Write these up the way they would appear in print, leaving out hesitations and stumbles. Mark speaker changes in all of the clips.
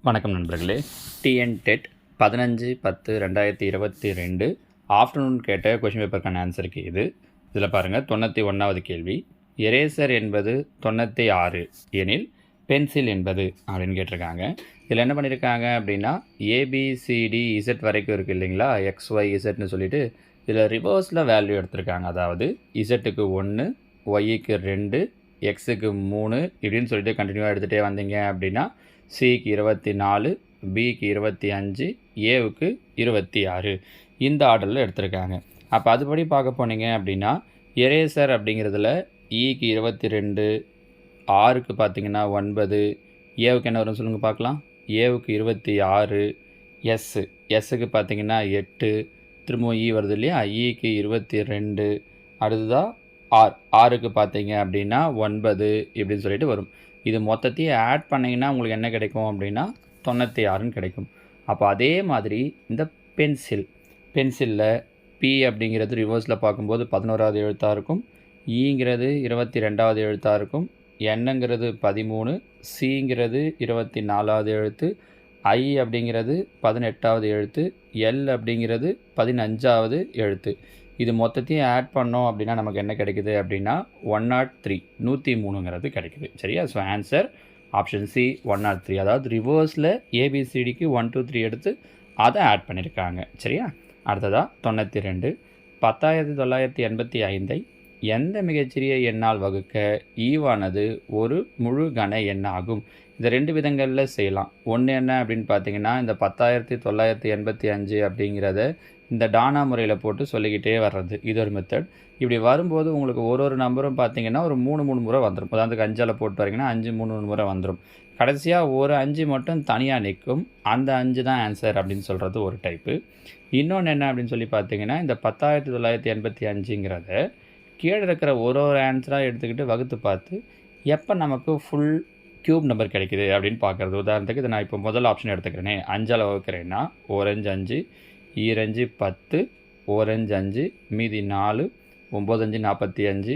Speaker 1: வணக்கம் நண்பர்களே. TN dead 15/10/2022 afternoon கேட்ட கொஷின் பேப்பருக்கான ஆன்சருக்கு இதில் பாருங்கள், 91வது கேள்வி. எரேசர் என்பது 96 எனில் பென்சில் என்பது அப்படின்னு கேட்டிருக்காங்க. இதில் என்ன பண்ணியிருக்காங்க அப்படின்னா, ஏபிசிடி இசட் வரைக்கும் இருக்குது இல்லைங்களா, XY இசட்னு சொல்லிட்டு இதில் ரிவர்ஸில் வேல்யூ எடுத்திருக்காங்க. அதாவது இசட்டுக்கு 1, ஒய்க்கு 2, எக்ஸுக்கு 3 இப்படின்னு சொல்லிட்டு கண்டினியூவாக எடுத்துகிட்டே வந்தீங்க அப்படின்னா சிக்கு 24, பிக்கு 25, ஏவுக்கு 26 இந்த ஆர்டரில் எடுத்திருக்காங்க. அப்போ அதுபடி பார்க்க போனீங்க அப்படின்னா, எரேசர் அப்படிங்கிறதுல ஈக்கு 22, ஆருக்கு பார்த்தீங்கன்னா 9, ஏவுக்கு என்ன வரும் சொல்லுங்கள் பார்க்கலாம். ஏவுக்கு 26, எஸ்ஸுக்கு பார்த்தீங்கன்னா 8, திரும்பவும் வருது இல்லையா, ஈக்கு 22, அடுத்ததாக ஆருக்கு பார்த்தீங்க அப்படின்னா 9 இப்படின்னு சொல்லிட்டு வரும். இது மொத்தத்தையும் ஆட் பண்ணிங்கன்னா உங்களுக்கு என்ன கிடைக்கும் அப்படின்னா 96ன்னு கிடைக்கும். அப்போ அதே மாதிரி இந்த பென்சிலில் பி அப்படிங்கிறது ரிவர்ஸில் பார்க்கும்போது 11வது எழுத்தாக இருக்கும், ஈங்கிறது 22வது எழுத்தாக இருக்கும், என்னங்கிறது 13, சிங்கிறது 24வது எழுத்து, ஐ அப்படிங்கிறது 18வது எழுத்து, எல் அப்படிங்கிறது 15வது எழுத்து. இது மொத்தத்தையும் ஆட் பண்ணோம் அப்படின்னா நமக்கு என்ன கிடைக்குது அப்படின்னா 103 103ங்கிறது கிடைக்குது. சரியா? So answer option C 103. அதாவது ரிவர்ஸில் ஏபிசிடிக்கு 1 2 3 எடுத்து அதை ஆட் பண்ணியிருக்காங்க. சரியா? அடுத்ததாக 92. 10,985 எந்த மிகச்சிறிய எண்ணால் வகுக்க ஈவானது ஒரு முழு கன எண் ஆகும்? இந்த 2 விதங்களில் செய்யலாம். ஒன்று என்ன அப்படின்னு பார்த்தீங்கன்னா, இந்த 10,985 அப்படிங்கிறத இந்த டானா முறையில் போட்டு சொல்லிக்கிட்டே வர்றது, இது ஒரு மெத்தட். இப்படி வரும்போது உங்களுக்கு ஒரு நம்பரும் பார்த்தீங்கன்னா ஒரு 3 முறை வந்துடும். உதாரணத்துக்கு 5ஆல் போட்டு வரீங்கன்னா 5 3 முறை வந்துடும். கடைசியாக ஒரு 5 மட்டும் தனியாக நிற்கும். அந்த 5 தான் ஆன்சர் அப்படின்னு சொல்கிறது ஒரு டைப்பு. இன்னொன்று என்ன அப்படின்னு சொல்லி பார்த்தீங்கன்னா, இந்த 10,985ங்கிறத கீழே இருக்கிற ஒரு ஆன்சராக எடுத்துக்கிட்டு வகுத்து பார்த்து எப்போ நமக்கு ஃபுல் க்யூப் நம்பர் கிடைக்குது அப்படின்னு பார்க்குறது. உதாரணத்துக்கு இதை நான் இப்போ முதல் ஆப்ஷன் எடுத்துக்கிறேனே, 5ஆல் வகுக்கிறேன்னா ஓரஞ்சு 5, ஈரஞ்சு 10, ஓரஞ்சு 5, மீதி 4, 9 5 45,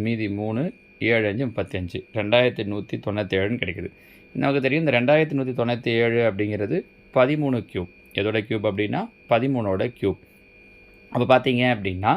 Speaker 1: மீதி 3, 7 5 35, 2197ன்னு கிடைக்குது. நமக்கு தெரியும் இந்த 2197 அப்படிங்கிறது 13 க்யூப். எதோட க்யூப் அப்படின்னா 13ஓட க்யூப். அப்போ பார்த்தீங்க அப்படின்னா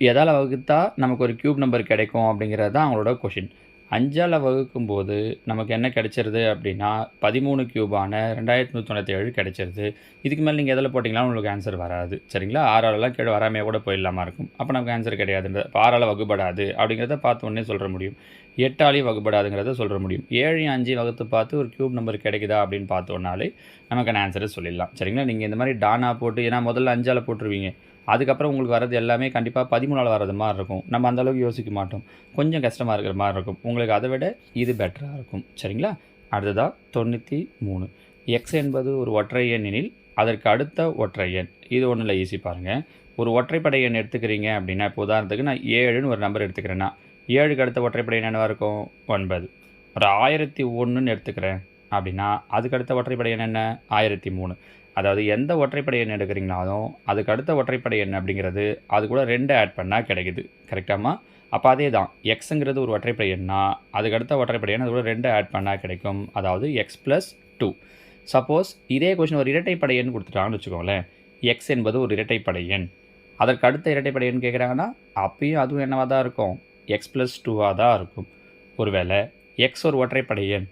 Speaker 1: எதால் வகுத்தா நமக்கு ஒரு க்யூப் நம்பர் கிடைக்கும் அப்படிங்கிறது தான் அவங்களோட கொஷின். 5ஆல் வகுக்கும்போது நமக்கு என்ன கிடைச்சிருது அப்படின்னா 13 க்யூபான 2197 கிடைச்சிருது. இதுக்கு மேலே நீங்கள் எதில் போட்டிங்களா உங்களுக்கு ஆன்சர் வராது. சரிங்களா? 6ஆலெலாம் கீழே வராமையாக கூட போயிடலாமா இருக்கும். அப்போ நமக்கு ஆன்சர் கிடையாதுன்ற 6ஆல் வகுப்படாது அப்படிங்கிறத பார்த்து உடனே சொல்ல முடியும். 8ஆலையும் வகுப்படாதுங்கிறத சொல்ல முடியும். 7 5 வகுத்து பார்த்து ஒரு க்யூப் நம்பர் கிடைக்குதா அப்படின்னு பார்த்தோன்னாலே நமக்கான ஆன்சரை சொல்லிடலாம். சரிங்களா? நீங்கள் இந்த மாதிரி டானா போட்டு, ஏன்னா முதல்ல 5ஆல் போட்டுருவீங்க, அதுக்கப்புறம் உங்களுக்கு வர்றது எல்லாமே கண்டிப்பாக 13ஆல் வர்றது மாதிரி இருக்கும். நம்ம அந்தளவுக்கு யோசிக்க மாட்டோம், கொஞ்சம் கஷ்டமாக இருக்கிற மாதிரி இருக்கும். உங்களுக்கு அதை விட இது பெட்டராக இருக்கும். சரிங்களா? அடுத்ததாக 93. எக்ஸ் என்பது ஒரு ஒற்றை எண் எனில் அதற்கு அடுத்த ஒற்றை எண். இது ஒன்றும் இல்லை, ஈஸி பாருங்கள். ஒரு ஒற்றைப்படை எண் எடுத்துக்கிறீங்க அப்படின்னா, இப்போ உதாரணத்துக்கு நான் 7ன்னு ஒரு நம்பர் எடுத்துக்கிறேன்னா, 7க்கு அடுத்த ஒற்றைப்படை எண் என்னவாக இருக்கும்? 9. ஒரு 1001ன்னு எடுத்துக்கிறேன் அப்படின்னா அதுக்கு அடுத்த ஒற்றைப்படை எண் என்ன? 1003. அதாவது எந்த ஒற்றைப்படை எண் எடுக்கிறீங்கனாலும் அதுக்கு அடுத்த ஒற்றைப்படை எண் அப்படிங்கிறது அது கூட 2 ஆட் பண்ணால் கிடைக்குது. கரெக்டாமா? அப்போ அதே தான், எக்ஸுங்கிறது ஒரு ஒற்றைப்படை எண்ணா, அதுக்கு அடுத்த ஒற்றைப்படை எண் அது கூட 2 ஆட் பண்ணால் கிடைக்கும். அதாவது x+2. சப்போஸ் இதே கொஷின் ஒரு இரட்டைப்படை எண் கொடுத்துட்டாங்கன்னு வச்சுக்கோங்களேன். எக்ஸ் என்பது ஒரு இரட்டைப்படை எண், அதற்கு அடுத்த இரட்டைப்படை எண் கேட்குறாங்கன்னா அப்பயும் அதுவும் என்னவாக தான் இருக்கும்? x+2வாக தான் இருக்கும். ஒருவேளை எக்ஸ் ஒரு ஒற்றைப்படை எண்,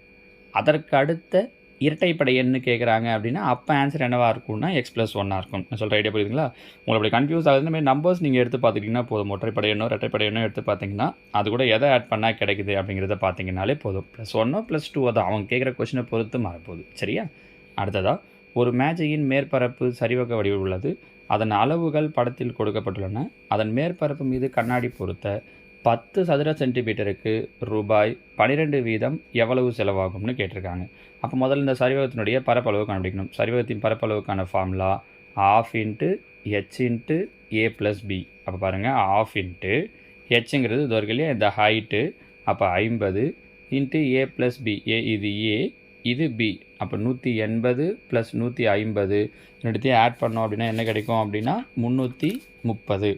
Speaker 1: அதற்கு அடுத்த இரட்டைப்படை எண்ணு கேட்குறாங்க அப்படின்னா அப்போ ஆன்சர் என்னவாக இருக்கும்னா x+1 இருக்கும். நான் சொல்கிற ஐடியா புரியுதுங்களா? உங்களுக்கு அப்படி கன்ஃபியூஸ் ஆகுது. இந்த மாதிரி நம்பர்ஸ் நீங்கள் எடுத்து பார்த்துக்கிட்டிங்கன்னா போதும். ஒற்றைப்படை எண்ணோ இரட்டைப்படை எண்ணோ எடுத்து பார்த்தீங்கன்னா அது கூட எதை ஆட் பண்ணால் கிடைக்குது அப்படிங்கிறத பார்த்தீங்கன்னாலே போதும். +1 +2 தான் அவங்க கேட்குற கொஷினை பொறுத்து மாறப்போகுது. சரியா? அடுத்ததாக, ஒரு மேஜையின் மேற்பரப்பு சரிவக வடிவில் உள்ளது. அதன் அளவுகள் படத்தில் கொடுக்கப்பட்டுள்ளன. அதன் மேற்பரப்பு மீது கண்ணாடி பொருத்த 10 சதுர சென்டிமீட்டருக்கு ரூபாய் 12 வீதம் எவ்வளவு செலவாகும்னு கேட்டிருக்காங்க. அப்போ முதல்ல இந்த சரிவகத்தினுடைய பரப்பளவு கண்டுபிடிக்கணும். சரிவகத்தின் பரப்பளவுக்கான ஃபார்முலா ½ h a + b. அப்போ பாருங்கள், ½ ஹெச்ங்கிறது இது வரைக்கும் இல்லையா, இந்த ஹைட்டு, அப்போ 50 a + b. a இது a, இது b. அப்போ 180 + 150 ரெண்டுத்தையும் ஆட் பண்ணோம் அப்படின்னா என்ன கிடைக்கும் அப்படின்னா 330.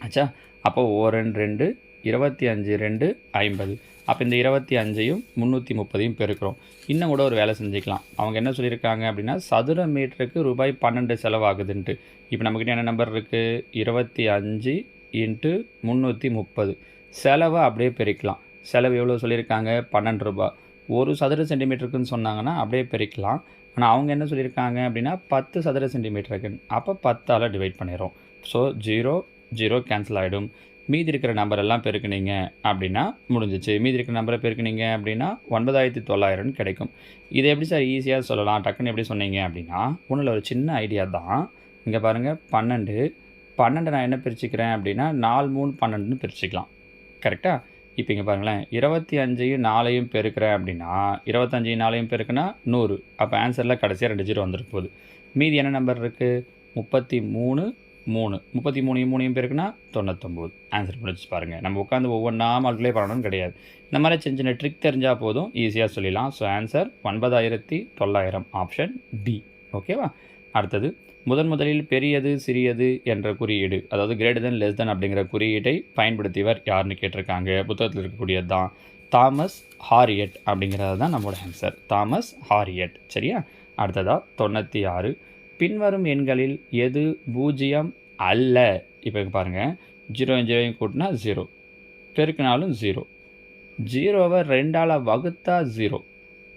Speaker 1: ஆச்சா? அப்போ 2 25 2 50. அப்போ இந்த 25ஐயும் 330ஐயும் பெருக்கிறோம். இன்னும் கூட ஒரு வேலை செஞ்சுக்கலாம். அவங்க என்ன சொல்லியிருக்காங்க அப்படின்னா, சதுர மீட்டருக்கு ரூபாய் 12 செலவாகுதுன்ட்டு. இப்போ நம்மக்கிட்ட என்ன நம்பர் இருக்குது? 25 இன்ட்டு 330. செலவை அப்படியே பெருக்கலாம். செலவு எவ்வளோ சொல்லியிருக்காங்க? 12 ரூபாய். ஒரு சதுர சென்டிமீட்டருக்குன்னு சொன்னாங்கன்னா அப்படியே பெருக்கலாம். ஆனால் அவங்க என்ன சொல்லியிருக்காங்க அப்படின்னா 10 சதுர சென்டிமீட்டருக்கு. அப்போ 10ஆல் டிவைட் பண்ணிடுறோம். ஸோ 0 0 கேன்சல் ஆகிடும். மீதி இருக்கிற நம்பர் எல்லாம் பெருக்குனீங்க அப்படின்னா முடிஞ்சிச்சு. மீதி இருக்கிற நம்பரை பெருக்குனீங்க அப்படின்னா 9900 கிடைக்கும். இதை எப்படி சார் ஈஸியாக சொல்லலாம், டக்குன்னு எப்படி சொன்னீங்க அப்படின்னா, ஒன்றில் ஒரு சின்ன ஐடியா தான். இங்கே பாருங்கள், 12 நான் என்ன பிரிச்சுக்கிறேன் அப்படின்னா 4 3 12ன்னு பிரிச்சுக்கலாம். கரெக்டாக? இப்போ இங்கே பாருங்களேன், 25ஐயும் 4ஐயும் பெருக்கிறேன் அப்படின்னா 25ஐயும் 4ஐயும் பெருக்குன்னா 100. அப்போ ஆன்சரில் கடைசியாக 2 0 வந்துட்டு போகுது. மீதி என்ன நம்பர் இருக்குது? 33 3. 33ஐயும் 3ஐயும் பெருக்குன்னா 99. ஆன்சர் முடிச்சு பாருங்கள். நம்ம உட்காந்து ஒவ்வொன்றா மல்டிப்ளை பண்ணணும்னு கிடையாது. இந்த மாதிரி சின்ன சின்ன ட்ரிக் தெரிஞ்சால் போதும், ஈஸியாக சொல்லிடலாம். So answer 9900, option D. ஓகேவா? அடுத்தது, முதலில் பெரியது சிறியது என்ற குறியீடு, அதாவது கிரேட்டர் தென் லெஸ் தென் அப்படிங்கிற குறியீட்டை பயன்படுத்தியவர் யாருன்னு கேட்டிருக்காங்க. புத்தகத்தில் இருக்கக்கூடியது தான் தாமஸ் ஹாரியட் அப்படிங்கிறது தான் நம்மளோட ஆன்சர். Thomas Harriet. சரியா? அடுத்ததாக 96, பின்வரும் எண்களில் எது 0 அல்ல? இப்போ பாருங்கள், 0 0 கூட்டினா 0, பெருக்கினாலும் 0, 0வை 2ஆல் வகுத்தா 0.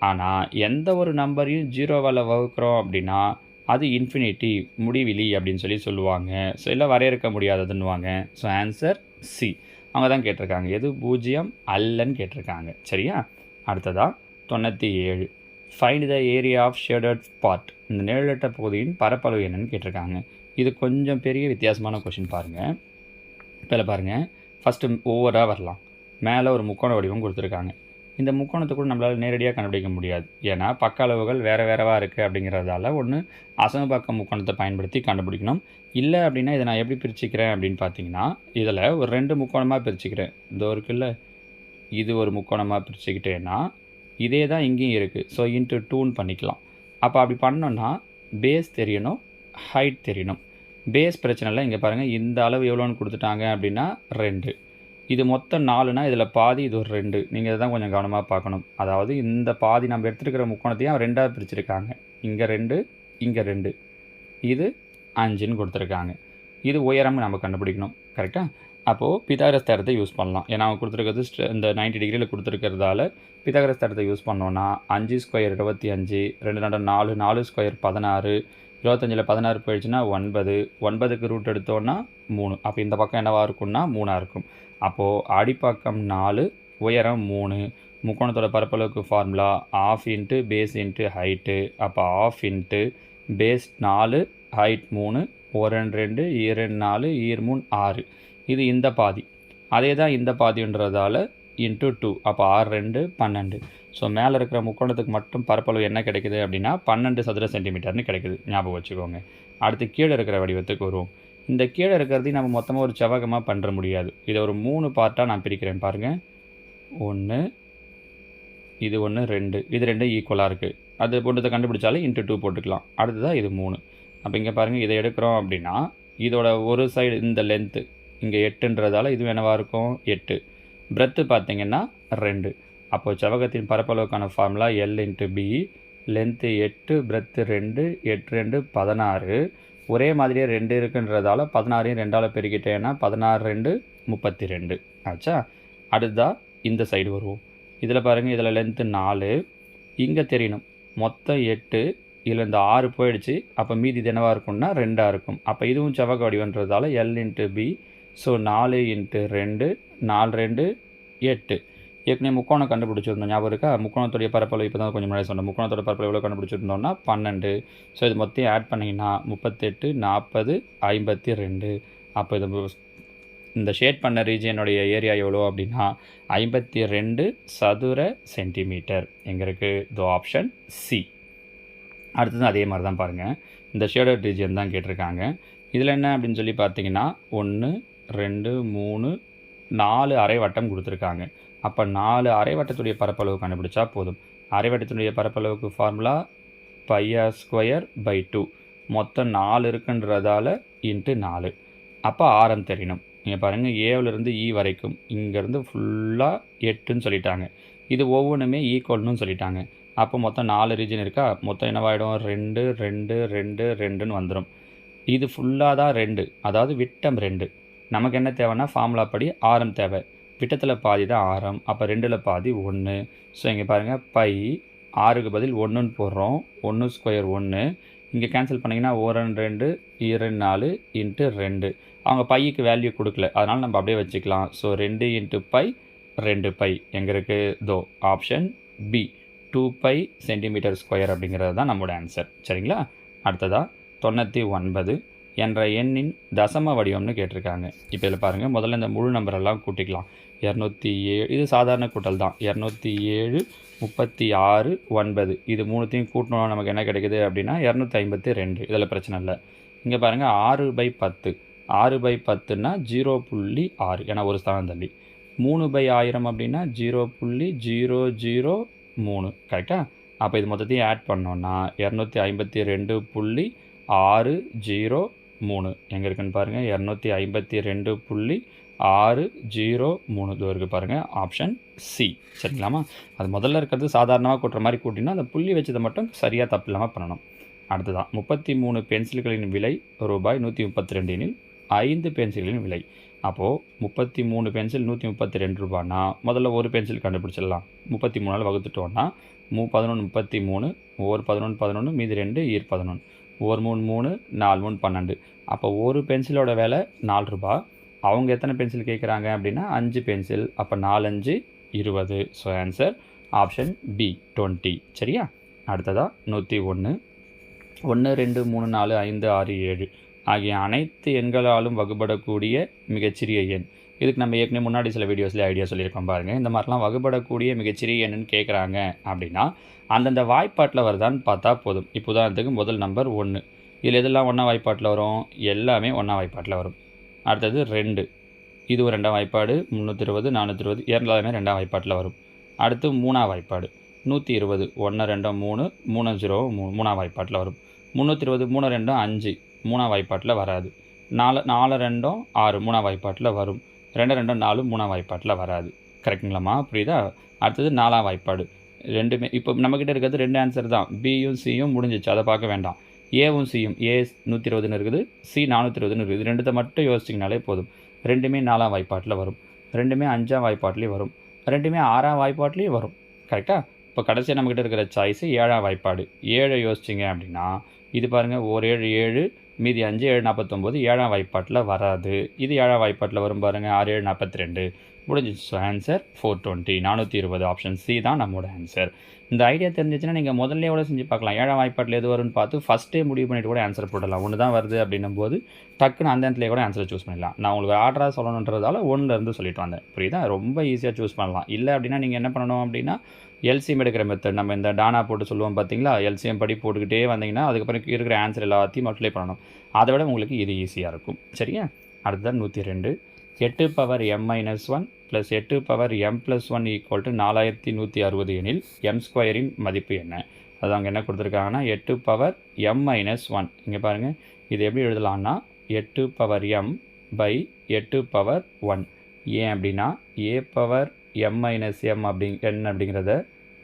Speaker 1: ஆனால் எந்த ஒரு நம்பரையும் 0வால் வகுக்கிறோம் அப்படின்னா அது இன்ஃபினிட்டி, முடிவிலி அப்படின்னு சொல்லுவாங்க. ஸோ இல்லை வரையறுக்க முடியாததுன்னுவாங்க. So answer C. அவங்க தான் கேட்டிருக்காங்க, எது 0 அல்லன்னு கேட்டிருக்காங்க. சரியா? அடுத்ததாக 97, find the area of shaded part, இந்த நிழலிட்ட பகுதியின் பரப்பளவு என்னன்னு கேட்டிருக்காங்க. இது கொஞ்சம் பெரிய வித்தியாசமான கொஷின் பாருங்கள். இப்போ பாருங்கள், ஃபஸ்ட்டு ஒவ்வொருவராக வரலாம். மேலே ஒரு முக்கோண வடிவம் கொடுத்துருக்காங்க. இந்த முக்கோணத்தை கூட நம்மளால் நேரடியாக கண்டுபிடிக்க முடியாது. ஏன்னா பக்க அளவுகள் வேறு இருக்குது அப்படிங்கிறதால ஒன்று அசமபக்க முக்கோணத்தை பயன்படுத்தி கண்டுபிடிக்கணும். இல்லை அப்படின்னா இதை நான் எப்படி பிரிச்சுக்கிறேன் அப்படின்னு பார்த்தீங்கன்னா, இதில் ஒரு 2 முக்கோணமாக பிரிச்சுக்கிறேன். இதோ இருக்குல்ல, இது ஒரு முக்கோணமாக பிரிச்சுக்கிட்டேன்னா இதே தான் இங்கேயும் இருக்குது. ஸோ இன்ட்டு 2ன்னு பண்ணிக்கலாம். அப்போ அப்படி பண்ணோன்னா பேஸ் தெரியணும், ஹைட் தெரியணும். பேஸ் பிரச்சனை இல்லை. இங்கே பாருங்கள், இந்த அளவு எவ்வளோன்னு கொடுத்துட்டாங்க அப்படின்னா 2. இது மொத்தம் 4னா இதில் பாதி, இது ஒரு 2. நீங்கள் இதை தான் கொஞ்சம் கவனமாக பார்க்கணும். அதாவது இந்த பாதி நம்ம எடுத்துருக்கிற முக்கோணத்தையும் 2ஆக பிரிச்சுருக்காங்க. இங்கே 2, இங்கே 2, இது 5ன்னு கொடுத்துருக்காங்க. இது உயரம்னு நம்ம கண்டுபிடிக்கணும். கரெக்டாக? அப்போது பித்தாகரஸ் தேற்றத்தை யூஸ் பண்ணலாம். ஏன்னா அவங்க கொடுத்துருக்கிறது இந்த 90 டிகிரியில் கொடுத்துருக்கிறதால பித்தாகரஸ் தேற்றத்தை யூஸ் பண்ணோன்னா 5 ஸ்கொயர் 25, 2 2 4, 4 ஸ்கொயர் 16, 25ல் 16 போயிடுச்சுன்னா 9, 9க்கு ரூட் எடுத்தோன்னா 3. அப்போ இந்த பக்கம் என்னவாக இருக்கும்னா 3ஆக இருக்கும். அப்போது அடிப்பக்கம் 4, உயரம் 3. முக்கோணத்தோட பரப்பளவுக்கு formula ½ into base into height. அப்போ ½ இன்ட்டு பேஸ் 4, ஹைட் 3, 1 2 2 4 3 6. இது இந்த பாதி. அதே தான் இந்த பாதின்றதால இன்ட்டு 2. அப்போ 6 2 12. ஸோ மேலே இருக்கிற முக்கோணத்துக்கு மட்டும் பரப்பளவு என்ன கிடைக்குது அப்படின்னா 12 சதுர சென்டிமீட்டர்னு கிடைக்குது. ஞாபகம் வச்சுக்கோங்க. அடுத்து கீழே இருக்கிற வடிவத்துக்கு வருவோம். இந்த கீழே இருக்கிறதையும் நம்ம மொத்தமாக ஒரு செவ்வகமாக பண்ணுற முடியாது. இதை ஒரு 3 பார்ட்டாக நான் பிரிக்கிறேன் பாருங்கள். 1, இது 1, 2, இது 2 ஈக்குவலாக இருக்குது. அது ஒன்றத்தை கண்டுபிடிச்சாலும் இன்ட்டு 2 போட்டுக்கலாம். அடுத்ததாக இது 3. அப்போ இங்கே பாருங்கள், இதை எடுக்கிறோம் அப்படின்னா இதோட ஒரு சைடு இந்த லென்த்து இங்கே 8ன்றதால இது என்னவாக இருக்கும் 8. பிரெத்து பார்த்திங்கன்னா 2. அப்போது செவ்வகத்தின் பரப்பளவுக்கான formula L into B. Length 8, breadth 2, 8 2 16. ஒரே மாதிரியே 2 இருக்குன்றதால 16ஐயும் 2ஆல் பெருக்கிட்டேன்னா 16 2 32 ஆச்சா. அடுத்ததாக இந்த சைடு வருவோம். இதில் பாருங்கள், இதில் லென்த்து 4, இங்கே தெரியணும் மொத்தம் 8, இதில் இந்த 6 போயிடுச்சு. அப்போ மீதி இது என்னவாக இருக்கும்னா 2ஆக இருக்கும். அப்போ இதுவும் செவ்வக வடிவன்றதால L into B. So 4 into 2, 4 2 8. ஏற்கனவே முக்கோணம் கண்டுபிடிச்சிருந்தோம், ஞாபகம் இருக்கா? முக்கோணத்துடைய பரப்பளவு இப்போ தான் கொஞ்சம் முன்னாடி சொன்னோம். முக்கோணத்தோட பரப்பளவு எவ்வளோ கண்டுபிடிச்சிருந்தோம்னா 12. ஸோ இது மொத்தம் ஆட் பண்ணிங்கன்னா 38 40 52. அப்போ இது இந்த ஷேட் பண்ண ரீஜியனுடைய ஏரியா எவ்வளோ அப்படின்னா 52 சதுர சென்டிமீட்டர். எங்கே இருக்குது? இதோ ஆப்ஷன் சி. அடுத்தது அதே மாதிரி தான் பாருங்கள், இந்த ஷேடட் ரீஜியன் தான் கேட்டிருக்காங்க. இதில் என்ன அப்படின்னு சொல்லி பார்த்தீங்கன்னா 1 2 3 4 அரை வட்டம் கொடுத்துருக்காங்க. அப்போ 4 அரை வட்டத்துடைய பரப்பளவு கண்டுபிடிச்சா போதும். அரை வட்டத்துடைய பரப்பளவுக்கு ஃபார்முலா πr²/2. மொத்தம் 4 இருக்குன்றதால இன்ட்டு 4. அப்போ ஆரம் தெரியணும். இங்கே பாருங்கள் ஏவிலிருந்து இ வரைக்கும் இங்கேருந்து ஃபுல்லாக 8ன்னு சொல்லிட்டாங்க. இது ஒவ்வொன்றுமே ஈக்குவல்னு சொல்லிட்டாங்க. அப்போ மொத்தம் 4 ரீஜன் இருக்கா, மொத்தம் என்னவாயிடும் 2 2 2 2ன்னு வந்துடும். இது ஃபுல்லாக தான் 2, அதாவது விட்டம் 2. நமக்கு என்ன தேவைன்னா ஃபார்முலா படி ஆரம் தேவை. விட்டத்தில் பாதி தான் ஆரம், அப்போ 2ல் பாதி 1. ஸோ இங்கே பாருங்கள் பை 6க்கு பதில் 1ன்னு போடுறோம். 1 ஸ்கொயர் 1. இங்கே கேன்சல் பண்ணிங்கன்னா 1 2 2 4 இன்ட்டு 2. அவங்க பைக்கு வேல்யூ கொடுக்கல, அதனால் நம்ம அப்படியே வச்சுக்கலாம். ஸோ 2 இன்ட்டு பை 2 பை எங்கே இருக்குது, தோ option B 2 pi centimetre square அப்படிங்கிறது தான் நம்மளோட ஆன்சர். சரிங்களா? அடுத்ததாக 99 என்ற எண்ணின் தசம வடிவம்னு கேட்டிருக்காங்க. இப்போ இதில் பாருங்கள், முதல்ல இந்த முழு நம்பரெல்லாம் கூட்டிக்கலாம். 207, இது சாதாரண கூட்டல் தான். 207 36 9, இது மூணுத்தையும் கூட்டணும் நமக்கு என்ன கிடைக்குது அப்படின்னா 252. இதில் பிரச்சனை இல்லை. இங்கே பாருங்கள் 6/10, 6/10ன்னா 0.6, ஏன்னா ஒரு ஸ்தானம் தள்ளி. 3/1000 அப்படின்னா 0.003. கரெக்டாக? அப்போ இது மொத்தத்தையும் ஆட் பண்ணோன்னா 252.603 எங்கே இருக்குன்னு பாருங்கள். 252.603 இது இருக்குது பாருங்கள், ஆப்ஷன் சி. சரிங்களாமா? அது முதல்ல இருக்கிறது சாதாரணமாக கூட்டுற மாதிரி கூட்டினா அந்த புள்ளி வச்சதை மட்டும் சரியாக தப்பு இல்லாமல் பண்ணணும். அடுத்ததான் 33 பென்சில்களின் விலை ரூபாய் 132 எனில் 5 பென்சில்களின் விலை. அப்போது 33 பென்சில் 132 ரூபான்னா முதல்ல ஒரு பென்சில் கண்டுபிடிச்சிடலாம். 33 வகுத்துட்டோன்னா 11 33, ஒரு 11 11, மீதி 2 ஈர் 11, ஒரு 3 3, 4 3 12. அப்போ ஒரு பென்சிலோட விலை 4 ரூபா. அவங்க எத்தனை பென்சில் கேட்குறாங்க அப்படின்னா 5 பென்சில். அப்போ 4 5 20. So answer option B 20. சரியா? அடுத்ததாக 101 1 2 3 4 5 6 7 ஆகிய அனைத்து எண்களாலும் வகுபடக்கூடிய மிகச்சிறிய எண். இதுக்கு நம்ம ஏற்கனவே முன்னாடி சில வீடியோஸில் ஐடியா சொல்லியிருக்கோம் பாருங்கள். இந்த மாதிரிலாம் வகுபடக்கூடிய மிகச்சிறிய எண்ணுன்னு கேட்குறாங்க அப்படின்னா அந்தந்த வாய்ப்பாட்டில் வருதான்னு பார்த்தா போதும். இப்போ உதாரணத்துக்கு முதல் நம்பர் 1, இதில் எதெல்லாம் ஒன்றா வாய்ப்பாட்டில் வரும், எல்லாமே ஒன்றா வாய்ப்பாட்டில் வரும். அடுத்தது 2, இது ஒரு 2ஆம் வாய்ப்பாடு. 320 420 எல்லாமே 2ஆம் வாய்ப்பாட்டில் வரும். அடுத்து 3ஆம் வாய்ப்பாடு 120, 1 2 3 3 0 3ஆம் வாய்ப்பாட்டில் வரும். 320 3 2 5 3ஆம் வாய்ப்பாட்டில் வராது. 4 4 2 6 3ஆம் வாய்ப்பாட்டில் வரும். 2 2 4 3ஆம் வாய்ப்பாட்டில் வராது. கரெக்டுங்களாம்மா? புரியுதா? அடுத்தது 4ஆம் வாய்ப்பாடு. ரெண்டுமே இப்போ நம்மக்கிட்ட இருக்கிறது 2 ஆன்சர் தான். பியும் சியும் முடிஞ்சிச்சு, அதை பார்க்க வேண்டாம். ஏவும் சியும், ஏ 120ன்னு இருக்குது, சி 420ன்னு இருக்குது. இது ரெண்டுத்தை மட்டும் யோசிச்சிங்கனாலே போதும். ரெண்டுமே 4ஆம் வாய்ப்பாட்டில் வரும், ரெண்டுமே 5ஆம் வாய்ப்பாட்லேயும் வரும், ரெண்டுமே 6ஆம் வாய்ப்பாட்லேயும் வரும். கரெக்டாக? இப்போ கடைசியாக நம்மக்கிட்ட இருக்கிற சாய்ஸு 7ஆம் வாய்ப்பாடு. 7 யோசிச்சிங்க அப்படின்னா இது பாருங்கள், ஒரு 7 7, மீதி 5 7 49, 7ஆம் வாய்ப்பாட்டில் வராது. இது 7ஆம் வாய்ப்பாட்டில் வரும் பாருங்கள், 6 7 42. முடிஞ்சிச்சு. So answer 420 420. ஆப்ஷன் சி தான் நம்மளோட ஆன்சர். இந்த ஐடியா தெரிஞ்சிச்சுன்னா நீங்கள் முதல்ல எவ்வளோ செஞ்சு பார்க்கலாம். 7ஆம் வாய்ப்பாட்டில் எது வரும்னு பார்த்து ஃபஸ்ட்டே முடிவு பண்ணிவிட்டு கூட ஆன்சர் போடலாம். ஒன்று தான் வருது அப்படின்னும் போது டக்குன்னு அந்த இடத்துல கூட ஆன்சரை சூஸ் பண்ணிடலாம். நான் உங்களுக்கு ஆர்டராக சொல்லணுன்றதால 1லேருந்து சொல்லிட்டு வந்தேன். புரியுதா? ரொம்ப ஈஸியாக சூஸ் பண்ணலாம். இல்லை அப்படின்னா நீங்கள் என்ன பண்ணணும் அப்படின்னா எல்சிஎம் எடுக்கிற மெத்தட், நம்ம இந்த டானா போட்டு சொல்லுவோம் பார்த்தீங்களா, எல்சிஎம் படி போட்டுக்கிட்டே வந்தீங்கன்னா அதுக்கப்புறம் இருக்கிற ஆன்சர் எல்லாத்தையும் மல்டிப்ளை பண்ணணும். அதை விட உங்களுக்கு இது ஈஸியாக இருக்கும். சரியா? அடுத்ததான் 102 8 power m-1 plus 8 power m+1 equal to 4160 எனில் m ஸ்கொயரின் மதிப்பு என்ன? அது அவங்க என்ன கொடுத்துருக்காங்கன்னா 8 பவர் m-1. இங்கே பாருங்கள், இது எப்படி எழுதலான்னா 8 பவர் m பை 8 பவர் 1. ஏன் அப்படின்னா a பவர் m-m அப்படிங்கிறத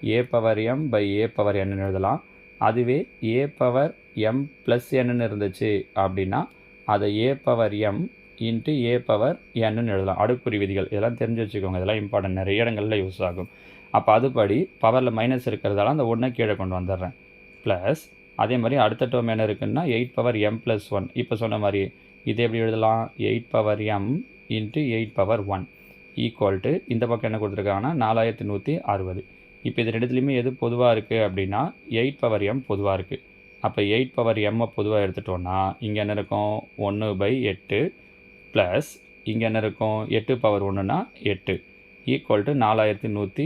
Speaker 1: a power m by a power n எழுதலாம். அதுவே a பவர் m+n இருந்துச்சு அப்படின்னா அதை a power m into a power n எழுதலாம். அடுக்குறி விதிகள் இதெல்லாம் தெரிஞ்சு வச்சுக்கோங்க. இதெல்லாம் இம்பார்ட்டன்ட், நிறைய இடங்களில் யூஸ் ஆகும். அப்போ அதுபடி பவரில் மைனஸ் இருக்கிறதால அந்த 1 கீழே கொண்டு வந்துடுறேன். ப்ளஸ் அதே மாதிரி அடுத்த டேர்ம் என்ன இருக்குன்னா 8 பவர் m+1. இப்போ சொன்ன மாதிரி இது எப்படி எழுதலாம், 8 power m into 8 power 1 equal to இந்த பக்கம் என்ன கொடுத்துருக்காங்கன்னா 4160. இப்போ இது ரெண்டுத்துலேயுமே எது பொதுவாக இருக்குது அப்படின்னா 8 பவர் m பொதுவாக இருக்குது. அப்போ 8 பவர் m பொதுவாக எடுத்துட்டோன்னா இங்கே என்ன இருக்கும், 1/8 ப்ளஸ் இங்கே என்ன இருக்கும், 8 பவர் 1னா 8 ஈக்குவல் டு 4160.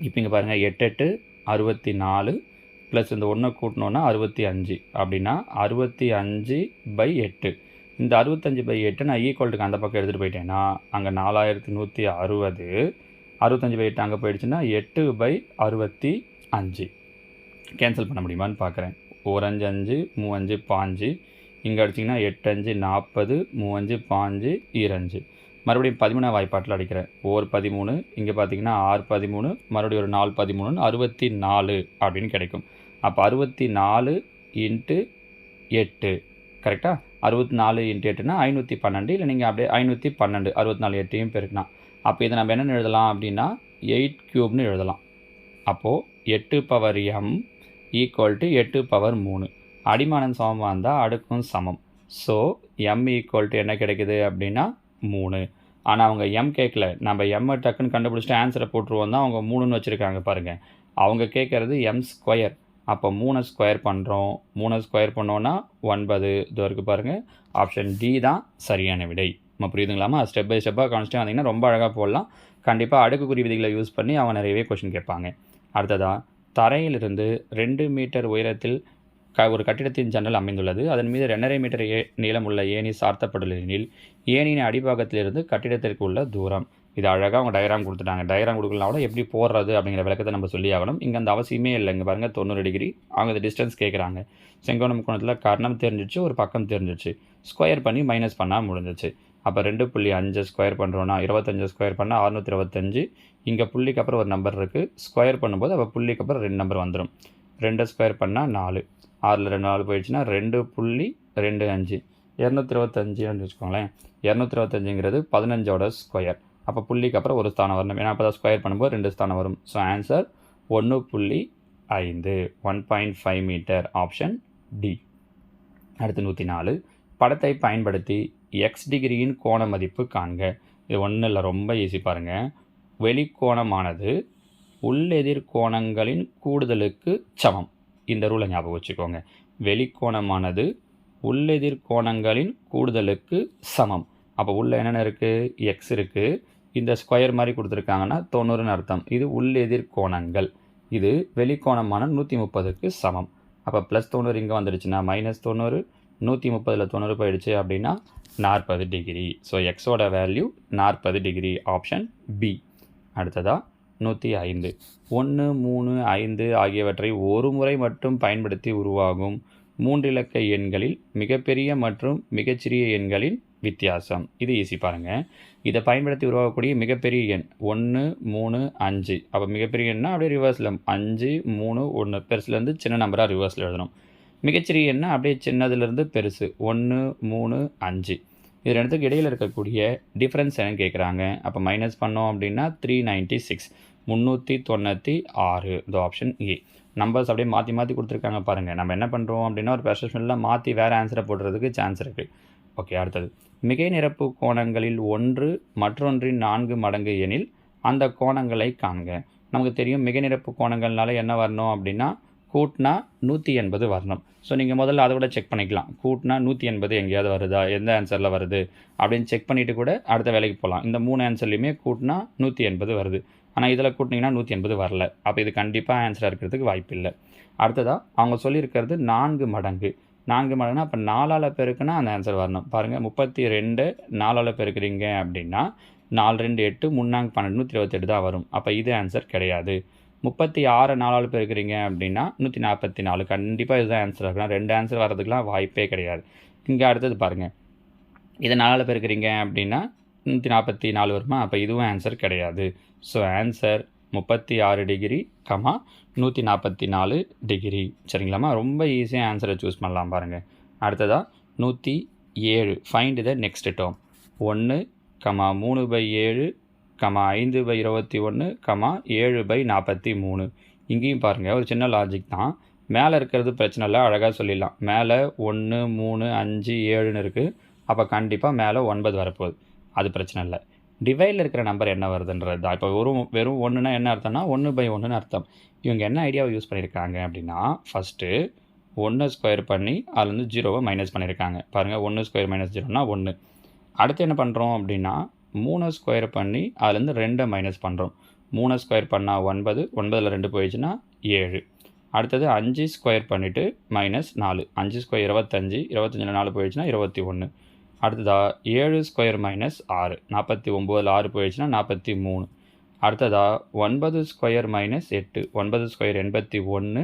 Speaker 1: இப்போ இங்கே பாருங்கள், 8 8 64 ப்ளஸ் இந்த 1 கூட்டினோன்னா 65. அப்படின்னா 65/8. இந்த 65/8 நான் ஈக்குவல்ட்டுக்கு அந்த பக்கம் எடுத்துகிட்டு போயிட்டேன்னா அங்கே 4160, 65/8 அங்கே போயிடுச்சுன்னா 8/65. கேன்சல் பண்ண முடியுமான்னு பார்க்குறேன். 1 5 5 3 5 5, இங்கே அடிச்சிங்கன்னா 8 5 40, 3 5 5 25. மறுபடியும் 13 வாய்ப்பாட்டில் அடிக்கிறேன். 1 13, இங்கே பார்த்தீங்கன்னா 6 13, மறுபடியும் ஒரு 4 13, 64 அப்படின்னு கிடைக்கும். அப்போ 64 இன்ட்டு 8 கரெக்டாக? 64 இன்ட்டு 8னா 512, இல்லை நீங்கள் அப்படியே 512 64 8ஐயும் பெருக்கலாம். அப்போ இதை நம்ம என்னென்னு எழுதலாம் அப்படின்னா 8 கியூப்னு எழுதலாம். அப்போது 8 power m equal to 8 power 3. அடிமானம் சமமாக இருந்தால் அடுக்கும் சமம். ஸோ m ஈக்குவல் டு என்ன கிடைக்குது அப்படின்னா 3. ஆனால் அவங்க m கேட்கல, நம்ம m டக்குன்னு கண்டுபிடிச்சிட்டு ஆன்சரை போட்டுருவோம் தான் அவங்க 3ன்னு வச்சுருக்காங்க பாருங்கள். அவங்க கேட்குறது m ஸ்கொயர். அப்போ 3 ஸ்கொயர் பண்ணுறோம். 3 ஸ்கொயர் பண்ணோன்னா 9. இது இருக்குது பாருங்கள். ஆப்ஷன் டி தான் சரியான விடை. நம்ம புரியுதுங்களாமா? ஸ்டெப் பை ஸ்டெப்பாக கவனிச்சிட்டு வந்தீங்கன்னா ரொம்ப அழகாக போடலாம். கண்டிப்பாக அடுக்குக்குறி விதிகளை யூஸ் பண்ணி அவங்க நிறையவே கொஷின் கேட்பாங்க. அடுத்ததாக, தரையிலிருந்து 2 மீட்டர் உயரத்தில் ஒரு கட்டிடத்தின் ஜன்னல் அமைந்துள்ளது. அதன் மீது 2.5 மீட்டர் நீளம் உள்ள ஏணி சார்த்தப்பட்டுள்ளெனில் ஏணியின் அடிப்பாகத்திலிருந்து கட்டிடத்திற்கு உள்ள தூரம். இது அழகாக அவங்க டயக்ராம் கொடுத்துட்டாங்க. டயக்ராம் கொடுக்கலாம் கூட எப்படி போடுறது அப்படிங்கிற விளக்கத்தை நம்ம சொல்லி ஆகணும். இங்கே அந்த அவசியமே இல்லை. இங்கே பாருங்கள் 90 டிகிரி அவங்க அந்த டிஸ்டன்ஸ் கேட்குறாங்க. செங்கோண முக்கோணத்தில் கர்ணம் தெரிஞ்சிச்சு, ஒரு பக்கம் தெரிஞ்சிச்சு. ஸ்கொயர் பண்ணி மைனஸ் பண்ணால் முடிஞ்சிச்சு. அப்போ 2.5 ஸ்கொயர் பண்ணுறோன்னா 25 ஸ்கொயர் பண்ணால் 625. இங்கே புள்ளிக்கு அப்புறம் ஒரு நம்பர் இருக்குது. ஸ்கொயர் பண்ணும்போது அப்போ புள்ளிக்கு அப்புறம் 2 நம்பர் வந்துடும். 2 ஸ்கொயர் பண்ணால் 4. 6ல் 2 4 போயிடுச்சுன்னா 2.25. 225 வச்சுக்கோங்களேன். 225ங்கிறது 15ஓட ஸ்கொயர். அப்போ புள்ளிக்கு அப்புறம் ஒரு ஸ்தானம் வரணும். ஏன்னா அப்போ தான் ஸ்கொயர் பண்ணும்போது 2 ஸ்தானம் வரும். So answer 1.5 1.5 metre. Option D. அடுத்து 104. படத்தை பயன்படுத்தி எக்ஸ் டிகிரியின் கோண மதிப்பு காண்க. இது ஒன்றும் இல்லை, ரொம்ப ஈஸி பாருங்கள். வெளிக்கோணமானது உள்ளெதிர் கோணங்களின் கூடுதலுக்கு சமம். இந்த ரூலை ஞாபகம் வச்சுக்கோங்க. வெளிக்கோணமானது உள்ளெதிர் கோணங்களின் கூடுதலுக்கு சமம். அப்போ உள்ள என்னென்ன இருக்குது? எக்ஸ் இருக்குது. இந்த ஸ்கொயர் மாதிரி கொடுத்துருக்காங்கன்னா 90ன்னு அர்த்தம். இது உள்ளெதிர் கோணங்கள். இது வெளிக்கோணமான 130க்கு சமம். அப்போ +90 இங்கே வந்துடுச்சுன்னா -90, 130ல் 90 போயிடுச்சு அப்படின்னா 40 டிகிரி. ஸோ எக்ஸோட வேல்யூ 40 டிகிரி. Option B. அடுத்ததாக 105. 1 3 5 ஆகியவற்றை ஒரு முறை மட்டும் பயன்படுத்தி உருவாகும் 3 இலக்க எண்களில் மிகப்பெரிய மற்றும் மிகச்சிறிய எண்களின் வித்தியாசம். இது ஈஸி பாருங்கள். இதை பயன்படுத்தி உருவாகக்கூடிய மிகப்பெரிய எண் 1 3 5. அப்போ மிகப்பெரிய எண்ணா அப்படியே ரிவர்ஸில் 5 3 1 பெருசுலேருந்து சின்ன நம்பராக ரிவர்ஸில் எழுதணும். மிகச்சிறிய எண்ணா அப்படியே சின்னதுலேருந்து பெருசு 1 3 5. இது ரெண்டுத்துக்கு இடையில் இருக்கக்கூடிய டிஃப்ரென்ஸ் என்னன்னு கேட்குறாங்க. அப்போ மைனஸ் பண்ணோம் அப்படின்னா 396 396. இந்த ஆப்ஷன் ஏ. நம்பர்ஸ் அப்படியே மாற்றி மாற்றி கொடுத்துருக்காங்க பாருங்கள். நம்ம என்ன பண்ணுறோம் அப்படின்னா ஒரு ப்ரெஷனில் மாற்றி வேறு ஆன்சரை போடுறதுக்கு சான்ஸ் இருக்குது. ஓகே, அடுத்தது. மிகை நிரப்பு கோணங்களில் ஒன்று மற்றொன்றின் 4 மடங்கு எனில் அந்த கோணங்களை காண்க. நமக்கு தெரியும் மிகை நிரப்பு கோணங்கள்னால என்ன வரணும் அப்படின்னா கூட்டினா 180 வரணும். ஸோ நீங்கள் முதல்ல அதை கூட செக் பண்ணிக்கலாம். கூட்டினா 180 எங்கேயாவது வருதா, எந்த ஆன்சரில் வருது அப்படின்னு செக் பண்ணிவிட்டு கூட அடுத்த வேலைக்கு போகலாம். இந்த 3 ஆன்சர்லையுமே கூட்டினா 180 வருது. ஆனால் இதில் கூட்டினீங்கன்னா 180 வரல. அப்போ இது கண்டிப்பாக ஆன்சராக இருக்கிறதுக்கு வாய்ப்பு இல்லை. அடுத்ததாக அவங்க சொல்லியிருக்கிறது 4 மடங்கு. 4 மடங்குனா அப்போ 4ஆல் பெருக்குன்னா அந்த ஆன்சர் வரணும். பாருங்கள், 32 4ஆல் பெருக்குறீங்க அப்படின்னா 4 2 8 3 12 128 தான் வரும். அப்போ இது ஆன்சர் கிடையாது. 36 4ஆல் பெருக்குறீங்க அப்படின்னா 144. கண்டிப்பாக இதுதான் ஆன்சர் இருக்கலாம். 2 ஆன்சர் வர்றதுக்கெலாம் வாய்ப்பே கிடையாது. இங்கே அடுத்தது பாருங்கள், இதை 4ஆல் பெருக்குறீங்க அப்படின்னா 144 வருமா? அப்போ இதுவும் ஆன்சர் கிடையாது. So answer 36 degree 144 degree. சரிங்களாம்மா? ரொம்ப ஈஸியாக ஆன்சரை சூஸ் பண்ணலாம் பாருங்கள். அடுத்ததாக 107. Find the next term. 1, 3/7, 5/21, 7/43. இங்கேயும் பாருங்கள், ஒரு சின்ன லாஜிக் தான். மேலே இருக்கிறது பிரச்சனை இல்லை, அழகாக சொல்லிடலாம். மேலே 1 3 5 7ன்னு இருக்குது. அப்போ கண்டிப்பாக மேலே 9 வரப்போகுது. அது பிரச்சனை இல்லை. டிவைடில் இருக்கிற நம்பர் என்ன வருதுன்றது தான். இப்போ வெறும் 1னா என்ன அர்த்தம்னா 1/1ன்னு அர்த்தம். இவங்க என்ன ஐடியாவை யூஸ் பண்ணியிருக்காங்க அப்படின்னா, ஃபஸ்ட்டு 1 ஸ்கொயர் பண்ணி அதுலேருந்து 0வை மைனஸ் பண்ணியிருக்காங்க. பாருங்கள், 1 ஸ்கொயர் - 0னா 1. அடுத்து என்ன பண்ணுறோம் அப்படின்னா 3 ஸ்கொயர் பண்ணி அதுலேருந்து 2 மைனஸ் பண்ணுறோம். 3 ஸ்கொயர் பண்ணால் 9, 9ல் 2 போயிடுச்சுன்னா 7. அடுத்தது 5 ஸ்கொயர் பண்ணிவிட்டு -4. 5 ஸ்கொயர் 25, 25ல் 4 போயிடுச்சுன்னா 21. அடுத்ததாக 7 ஸ்கொயர் - 6, 49ல் 6 போயிடுச்சுன்னா 43. அடுத்ததா 9 ஸ்கொயர் மைனஸ் 8. 9 ஸ்கொயர் 81.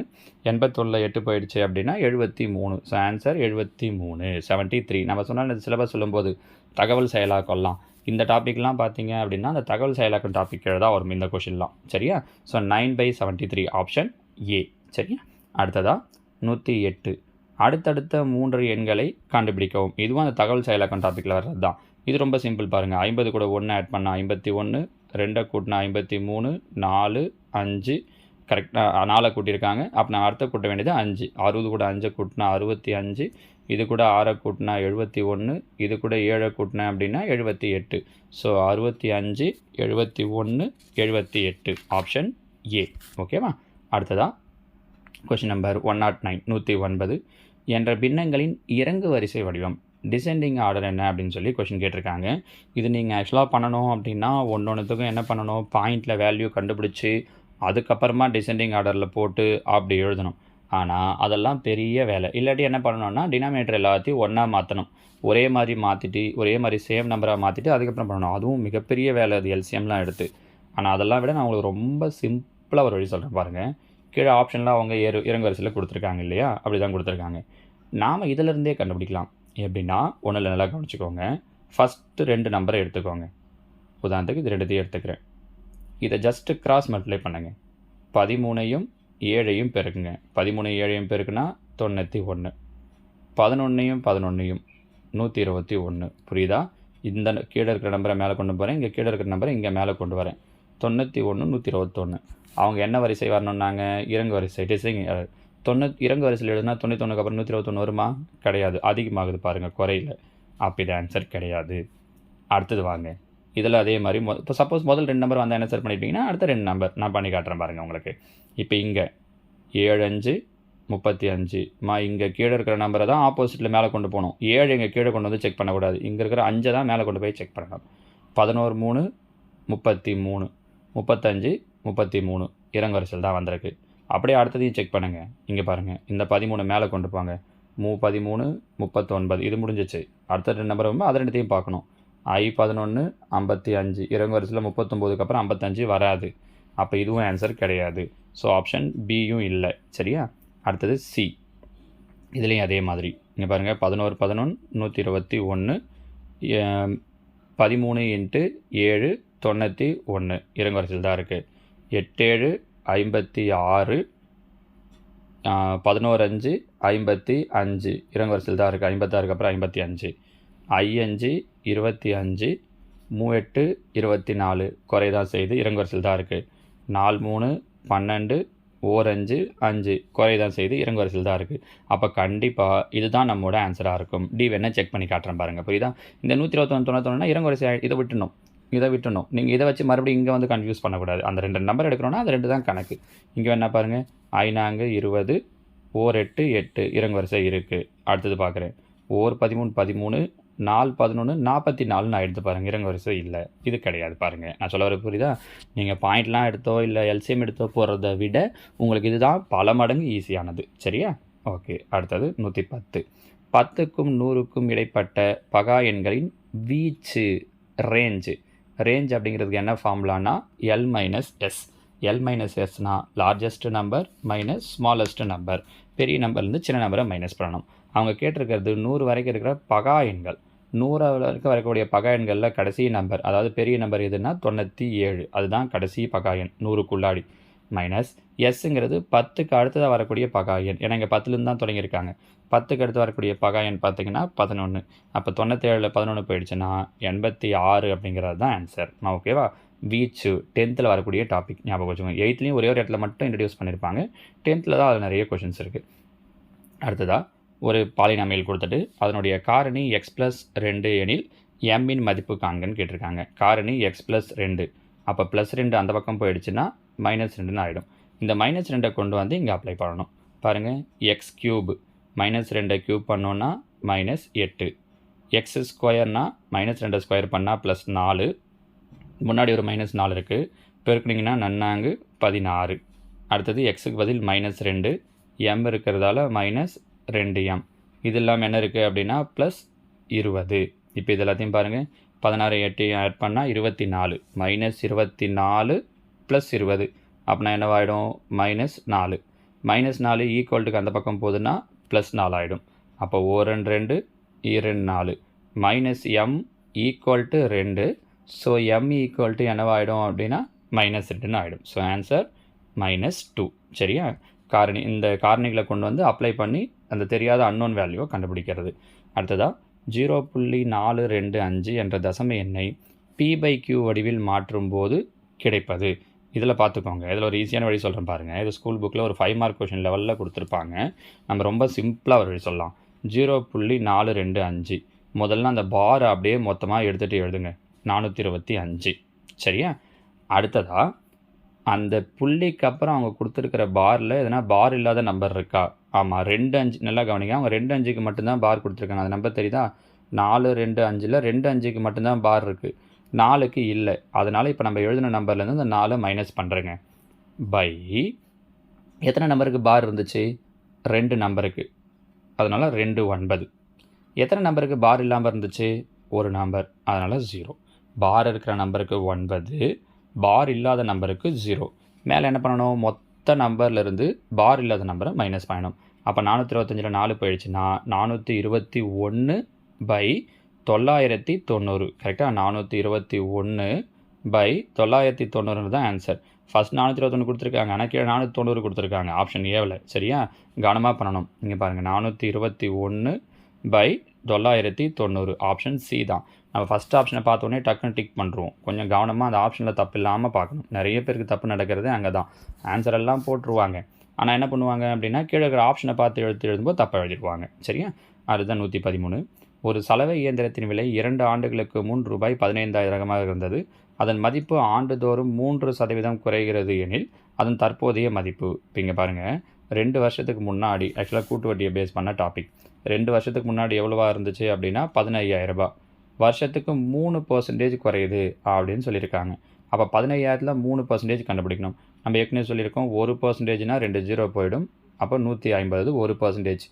Speaker 1: 81 8 போயிடுச்சு அப்படின்னா 73. So answer 73, 73. நம்ம சொன்னால் இந்த சிலபஸ் சொல்லும்போது தகவல் செயலாக்கலாம் இந்த டாப்பிக்லாம் பார்த்தீங்க அப்படின்னா அந்த தகவல் செயலாக்கம் டாபிக் தான் வரும் இந்த கொஷின்லாம். சரியா? So 9/73 option A. சரியா? அடுத்ததா 108. அடுத்தடுத்த 3 எண்களை கண்டுபிடிக்கவும். இதுவும் அந்த தகவல் செயலாக்கம் டாப்பிக்கில் வர்றது தான். இது ரொம்ப சிம்பிள் பாருங்கள். 50 கூட 1 ஆட் பண்ணால் 51, 2 கூட்டினா 53, 4, 5 கரெக்டாக 4 கூட்டியிருக்காங்க. அப்போ நான் அடுத்த கூட்ட வேண்டியது 5. 60 கூட 5 கூட்டினா 65, இது கூட 6 கூட்டினா 71, இது கூட 7 கூட்டினேன் அப்படின்னா 78. So 65, 71, 78 option A. ஓகேவா? அடுத்ததா கொஷின் நம்பர் 109, 109 என்ற பின்னங்களின் இறங்கு வரிசை வடிவம் டிசெண்டிங் ஆர்டர் என்ன அப்படின்னு சொல்லி கொஷின் கேட்டிருக்காங்க. இது நீங்கள் ஆக்சுவலாக பண்ணணும் அப்படின்னா ஒன்றொன்றுத்துக்கும் என்ன பண்ணணும், பாயிண்டில் வேல்யூ கண்டுபிடிச்சி அதுக்கப்புறமா டிசெண்டிங் ஆர்டரில் போட்டு அப்படி எழுதணும். ஆனால் அதெல்லாம் பெரிய வேலை. இல்லாட்டி என்ன பண்ணணும்னா டினாமினேட்டர் எல்லாத்தையும் ஒன்றா மாற்றணும். ஒரே மாதிரி மாற்றிட்டு ஒரே மாதிரி சேம் நம்பராக மாற்றிட்டு அதுக்கப்புறம் பண்ணணும். அதுவும் மிகப்பெரிய வேலை அது எல்சிஎம்லாம் எடுத்து. ஆனால் அதெல்லாம் விட நான் உங்களுக்கு ரொம்ப சிம்பிளாக ஒரு வழி சொல்கிறேன் பாருங்கள். கீழே ஆப்ஷனில் அவங்க இறங்கு வரிசையில் கொடுத்துருக்காங்க இல்லையா? அப்படி தான் கொடுத்துருக்காங்க. நாம் இதிலிருந்தே கண்டுபிடிக்கலாம். எப்படின்னா ஒன்றில் நல்லா கவனிச்சுக்கோங்க. ஃபஸ்ட்டு 2 நம்பரை எடுத்துக்கோங்க. உதாரணத்துக்கு இது 2த்தையும் எடுத்துக்கிறேன். இதை ஜஸ்ட்டு கிராஸ் மல்டிப்ளை பண்ணுங்கள். 13ஐயும் 7ஐயும் பெருக்குங்க. 13 7ஐயும் பெருக்குனா 91. 11ஐயும் 11ஐயும் 121. புரியுதா? இந்த கீழே இருக்கிற நம்பரை மேலே கொண்டு போகிறேன், இங்கே கீழே இருக்கிற நம்பரை இங்கே மேலே கொண்டு வரேன். 91, 121. அவங்க என்ன வரிசை வரணுன்னாங்க? இறங்கு வரிசை. இறங்கு வரிசையில் எழுதுனா 91க்கு அப்புறம் 121 வருமா? கிடையாது. அதிகமாகுது பாருங்கள், குறையில. அப்போ இது ஆன்சர் கிடையாது. அடுத்தது வாங்க. இதில் அதே மாதிரி இப்போ சப்போஸ் முதல் 2 நம்பர் வந்து ஆன்சர் பண்ணியிருப்பீங்கன்னா அடுத்த 2 நம்பர் நான் பண்ணி காட்டுறேன் பாருங்கள் உங்களுக்கு. இப்போ இங்கே 7 5 35. இங்கே கீழே இருக்கிற நம்பரை தான் ஆப்போசிட்டில் மேலே கொண்டு போகணும். 7 இங்கே கீழே கொண்டு வந்து செக் பண்ணக்கூடாது. இங்கே இருக்கிற 5 தான் மேலே கொண்டு போய் செக் பண்ணணும். 11 3 33, 35 33 இறங்கு வரிசையில் தான் வந்திருக்கு. அப்படியே அடுத்ததையும் செக் பண்ணுங்கள். இங்கே பாருங்கள், இந்த 13 மேலே கொண்டு போங்க. 13 39 இது முடிஞ்சிச்சு. அடுத்த 2 நம்பர் வந்து அதை 2த்தையும் பார்க்கணும். I11 55 இறங்கு வரிசையில் 39க்கு அப்புறம் 55 வராது. அப்போ இதுவும் ஆன்சர் கிடையாது. ஸோ ஆப்ஷன் பியும் இல்லை. சரியா? அடுத்தது சி. இதுலேயும் அதே மாதிரி இங்கே பாருங்கள். 11 11 121, 13 × 7 91 இறங்கு வரிசையில் தான் இருக்குது. 8 7 56, 11 5 55 இறங்கு வரிசையில் தான் இருக்குது. 56க்கு அப்புறம் 55. I5 25, 38 24 குறைதான் செய்து இறங்கு வரிசையில் தான் இருக்குது. 4 3 12, 5 5 குறைதான் செய்து இறங்கு வரிசையில் தான் இருக்குது. அப்போ கண்டிப்பாக இதுதான் நம்மளோட ஆன்சராக இருக்கும். டி வேணால் செக் பண்ணி காட்டுறேன் பாருங்கள். புரியுதா? இந்த 121 91 இறங்கு வரிசை இதை விட்டுணும். நீங்கள் இதை வச்சு மறுபடியும் இங்கே வந்து கன்ஃபியூஸ் பண்ணக்கூடாது. அந்த 2 நம்பர் எடுக்கிறோன்னா அது 2 தான் கணக்கு. இங்கே என்ன பாருங்கள், I4 20, 8 8 இறங்கு வரிசை இருக்குது. அடுத்தது பார்க்குறேன். 13 13, 4 11 44 நான் எடுத்து பாருங்கள். இறங்கு வரிசை இல்லை. இது கிடையாது. பாருங்கள், நான் சொல்ல வர புரியுதா? நீங்கள் பாயிண்ட்லாம் எடுத்தோ இல்லை எல்சிஎம் எடுத்தோ போகிறத விட உங்களுக்கு இதுதான் பல மடங்கு ஈஸியானது. சரியா? ஓகே. அடுத்தது 110. 10க்கும் 100க்கும் இடைப்பட்ட பகா எண்களின் வீச்சு ரேஞ்ச் அப்படிங்கிறதுக்கு என்ன ஃபார்முலானா L - S. L - Sனா largest number minus smallest number. பெரிய நம்பர்லேருந்து சின்ன நம்பரை மைனஸ் பண்ணணும். அவங்க கேட்டிருக்கிறது 100 வரைக்கும் இருக்கிற பகா எண்கள். 100 வரைக்கும் வரக்கூடிய பகா எண்களில் கடைசி நம்பர், அதாவது பெரிய நம்பர் எதுனா 97, அதுதான் கடைசி பகா எண் 100க்குள்ளாடி. மைனஸ் எஸ்ஸுங்கிறது 10க்கு அடுத்ததாக வரக்கூடிய பகா எண். ஏன்னா இங்கே 10லேருந்து தான் தொடங்கியிருக்காங்க. 10க்கு அடுத்து வரக்கூடிய பகா எண் பார்த்திங்கன்னா 11. அப்போ 97ல் 11 போயிடுச்சுன்னா 86 அப்படிங்கிறது தான் ஆன்சர். ஓகேவா? வீச்சு 10th வரக்கூடிய டாபிக் ஞாபகம் வச்சுக்கோங்க. 8லேயும் ஒரே ஒரு இடத்துல மட்டும் இன்ட்ரடியூஸ் பண்ணியிருப்பாங்க. 10th தான் அதில் நிறைய கொஷின்ஸ் இருக்குது. அடுத்ததாக ஒரு பாலினாமியல் கொடுத்துட்டு அதனுடைய காரணி x+2 எனில் m மதிப்பு காண்கன்னு கேட்டிருக்காங்க. காரணி x+2. அப்போ +2 அந்த பக்கம் போயிடுச்சுன்னா -2ன்னு ஆகிடும். இந்த -2 கொண்டு வந்து இங்கே அப்ளை பண்ணணும். பாருங்கள், x³ -2 க்யூப் பண்ணோன்னா -8. x² -2 ஸ்கொயர் பண்ணால் +4. முன்னாடி ஒரு -4 இருக்குது. பெருக்குனிங்கன்னா நன்னாங்கு 16. அடுத்தது எக்ஸுக்கு பதில் -2, m இருக்கிறதால -2m. இது இல்லாமல் என்ன இருக்குது அப்படின்னா +20. இப்போ இது எல்லாத்தையும் பாருங்கள். 16 8 ஆட் பண்ணால் 24 -24 + 20 அப்படின்னா என்னவாயிடும் -4 -4 ஈக்குவல்ட்டுக்கு அந்த பக்கம் போகுதுன்னா +4 ஆகிடும். அப்போ 1 2 2 4 -m = 2. ஸோ m = என்னவாயிடும் அப்படின்னா -2ன்னு ஆகிடும். So answer -2. சரியா? இந்த காரணிகளை கொண்டு வந்து அப்ளை பண்ணி அந்த தெரியாத அன்னோன் வேல்யூவை கண்டுபிடிக்கிறது. அடுத்ததாக 0.425 என்ற தசம எண்ணை p/q வடிவில் மாற்றும் போது கிடைப்பது. இதில் பார்த்துக்கோங்க, இதில் ஒரு ஈஸியான வழி சொல்கிறேன் பாருங்கள். இது ஸ்கூல் புக்கில் ஒரு 5 மார்க் கொஷின் லெவலில் கொடுத்துருப்பாங்க. நம்ம ரொம்ப சிம்பிளாக ஒரு வழி சொல்லலாம். 0.425 முதல்ல அந்த பாரை அப்படியே மொத்தமாக எடுத்துகிட்டு எழுதுங்க, 425. சரியா? அடுத்ததாக அந்த புள்ளிக்கு அப்புறம் அவங்க கொடுத்துருக்கிற பாரில் எதனா பார் இல்லாத நம்பர் இருக்கா? ஆமாம், 2 5. நல்லா கவனிங்க, அவங்க 2 5க்கு மட்டும்தான் பார் கொடுத்துருக்காங்க. அந்த நம்பர் தெரியுதா? 4 2 5ல் 2 5க்கு மட்டும்தான் பார் இருக்குது, 4க்கு இல்லை. அதனால் இப்போ நம்ம எழுதின நம்பர்லேருந்து அந்த 4 மைனஸ் பண்ணுறேங்க. பை எத்தனை நம்பருக்கு பார் இருந்துச்சு? 2 நம்பருக்கு. அதனால் 2 9. எத்தனை நம்பருக்கு பார் இல்லாமல் இருந்துச்சு? ஒரு நம்பர். அதனால் 0. பார் இருக்கிற நம்பருக்கு 9, பார் இல்லாத நம்பருக்கு 0. மேலே என்ன பண்ணணும்? மொத்த நம்பர்லேருந்து பார் இல்லாத நம்பரை மைனஸ் பண்ணணும். அப்போ 425ல் 4 போயிடுச்சுன்னா 421/990. கரெக்டாக? 421/990 தான் ஆன்சர். ஃபஸ்ட் 421 கொடுத்துருக்காங்க, ஆனால் கீழே 490 கொடுத்துருக்காங்க ஆப்ஷன் ஏவில். சரியா? கவனமாக பண்ணணும். இங்கே பாருங்கள், 421/990 ஆப்ஷன் சி தான். நம்ம ஃபஸ்ட் ஆப்ஷனை பார்த்தோன்னே டக்குன்னு டிக் பண்ணுறோம். கொஞ்சம் கவனமாக அந்த ஆப்ஷனில் தப்பு இல்லாமல் பார்க்கணும். நிறைய பேருக்கு தப்பு நடக்கிறது அங்கே தான். ஆன்சர் எல்லாம் போட்டுருவாங்க, ஆனால் என்ன பண்ணுவாங்க அப்படின்னா கீழே இருக்கிற ஆப்ஷனை பார்த்து எழுதும்போது தப்பாக எழுதிடுவாங்க. சரியா? அதுதான் 113. ஒரு சலவை இயந்திரத்தின் விலை 2 ஆண்டுகளுக்கு முன் ரூபாய் 15,000 இருந்தது. அதன் மதிப்பு ஆண்டுதோறும் 3% குறைகிறது எனில் அதன் தற்போதைய மதிப்பு. இப்போ இங்கே பாருங்கள், 2 வருஷத்துக்கு முன்னாடி, ஆக்சுவலாக கூட்டு வட்டியை பேஸ் பண்ண டாபிக், 2 வருஷத்துக்கு முன்னாடி எவ்வளோவா இருந்துச்சு அப்படின்னா 15,000. வருஷத்துக்கு 3% குறையுது அப்படின்னு சொல்லியிருக்காங்க. அப்போ 15,000ல் 3% கண்டுபிடிக்கணும். நம்ம ஏற்கனவே சொல்லியிருக்கோம், 1%னா 2 0 போயிடும். அப்போ 150 1%.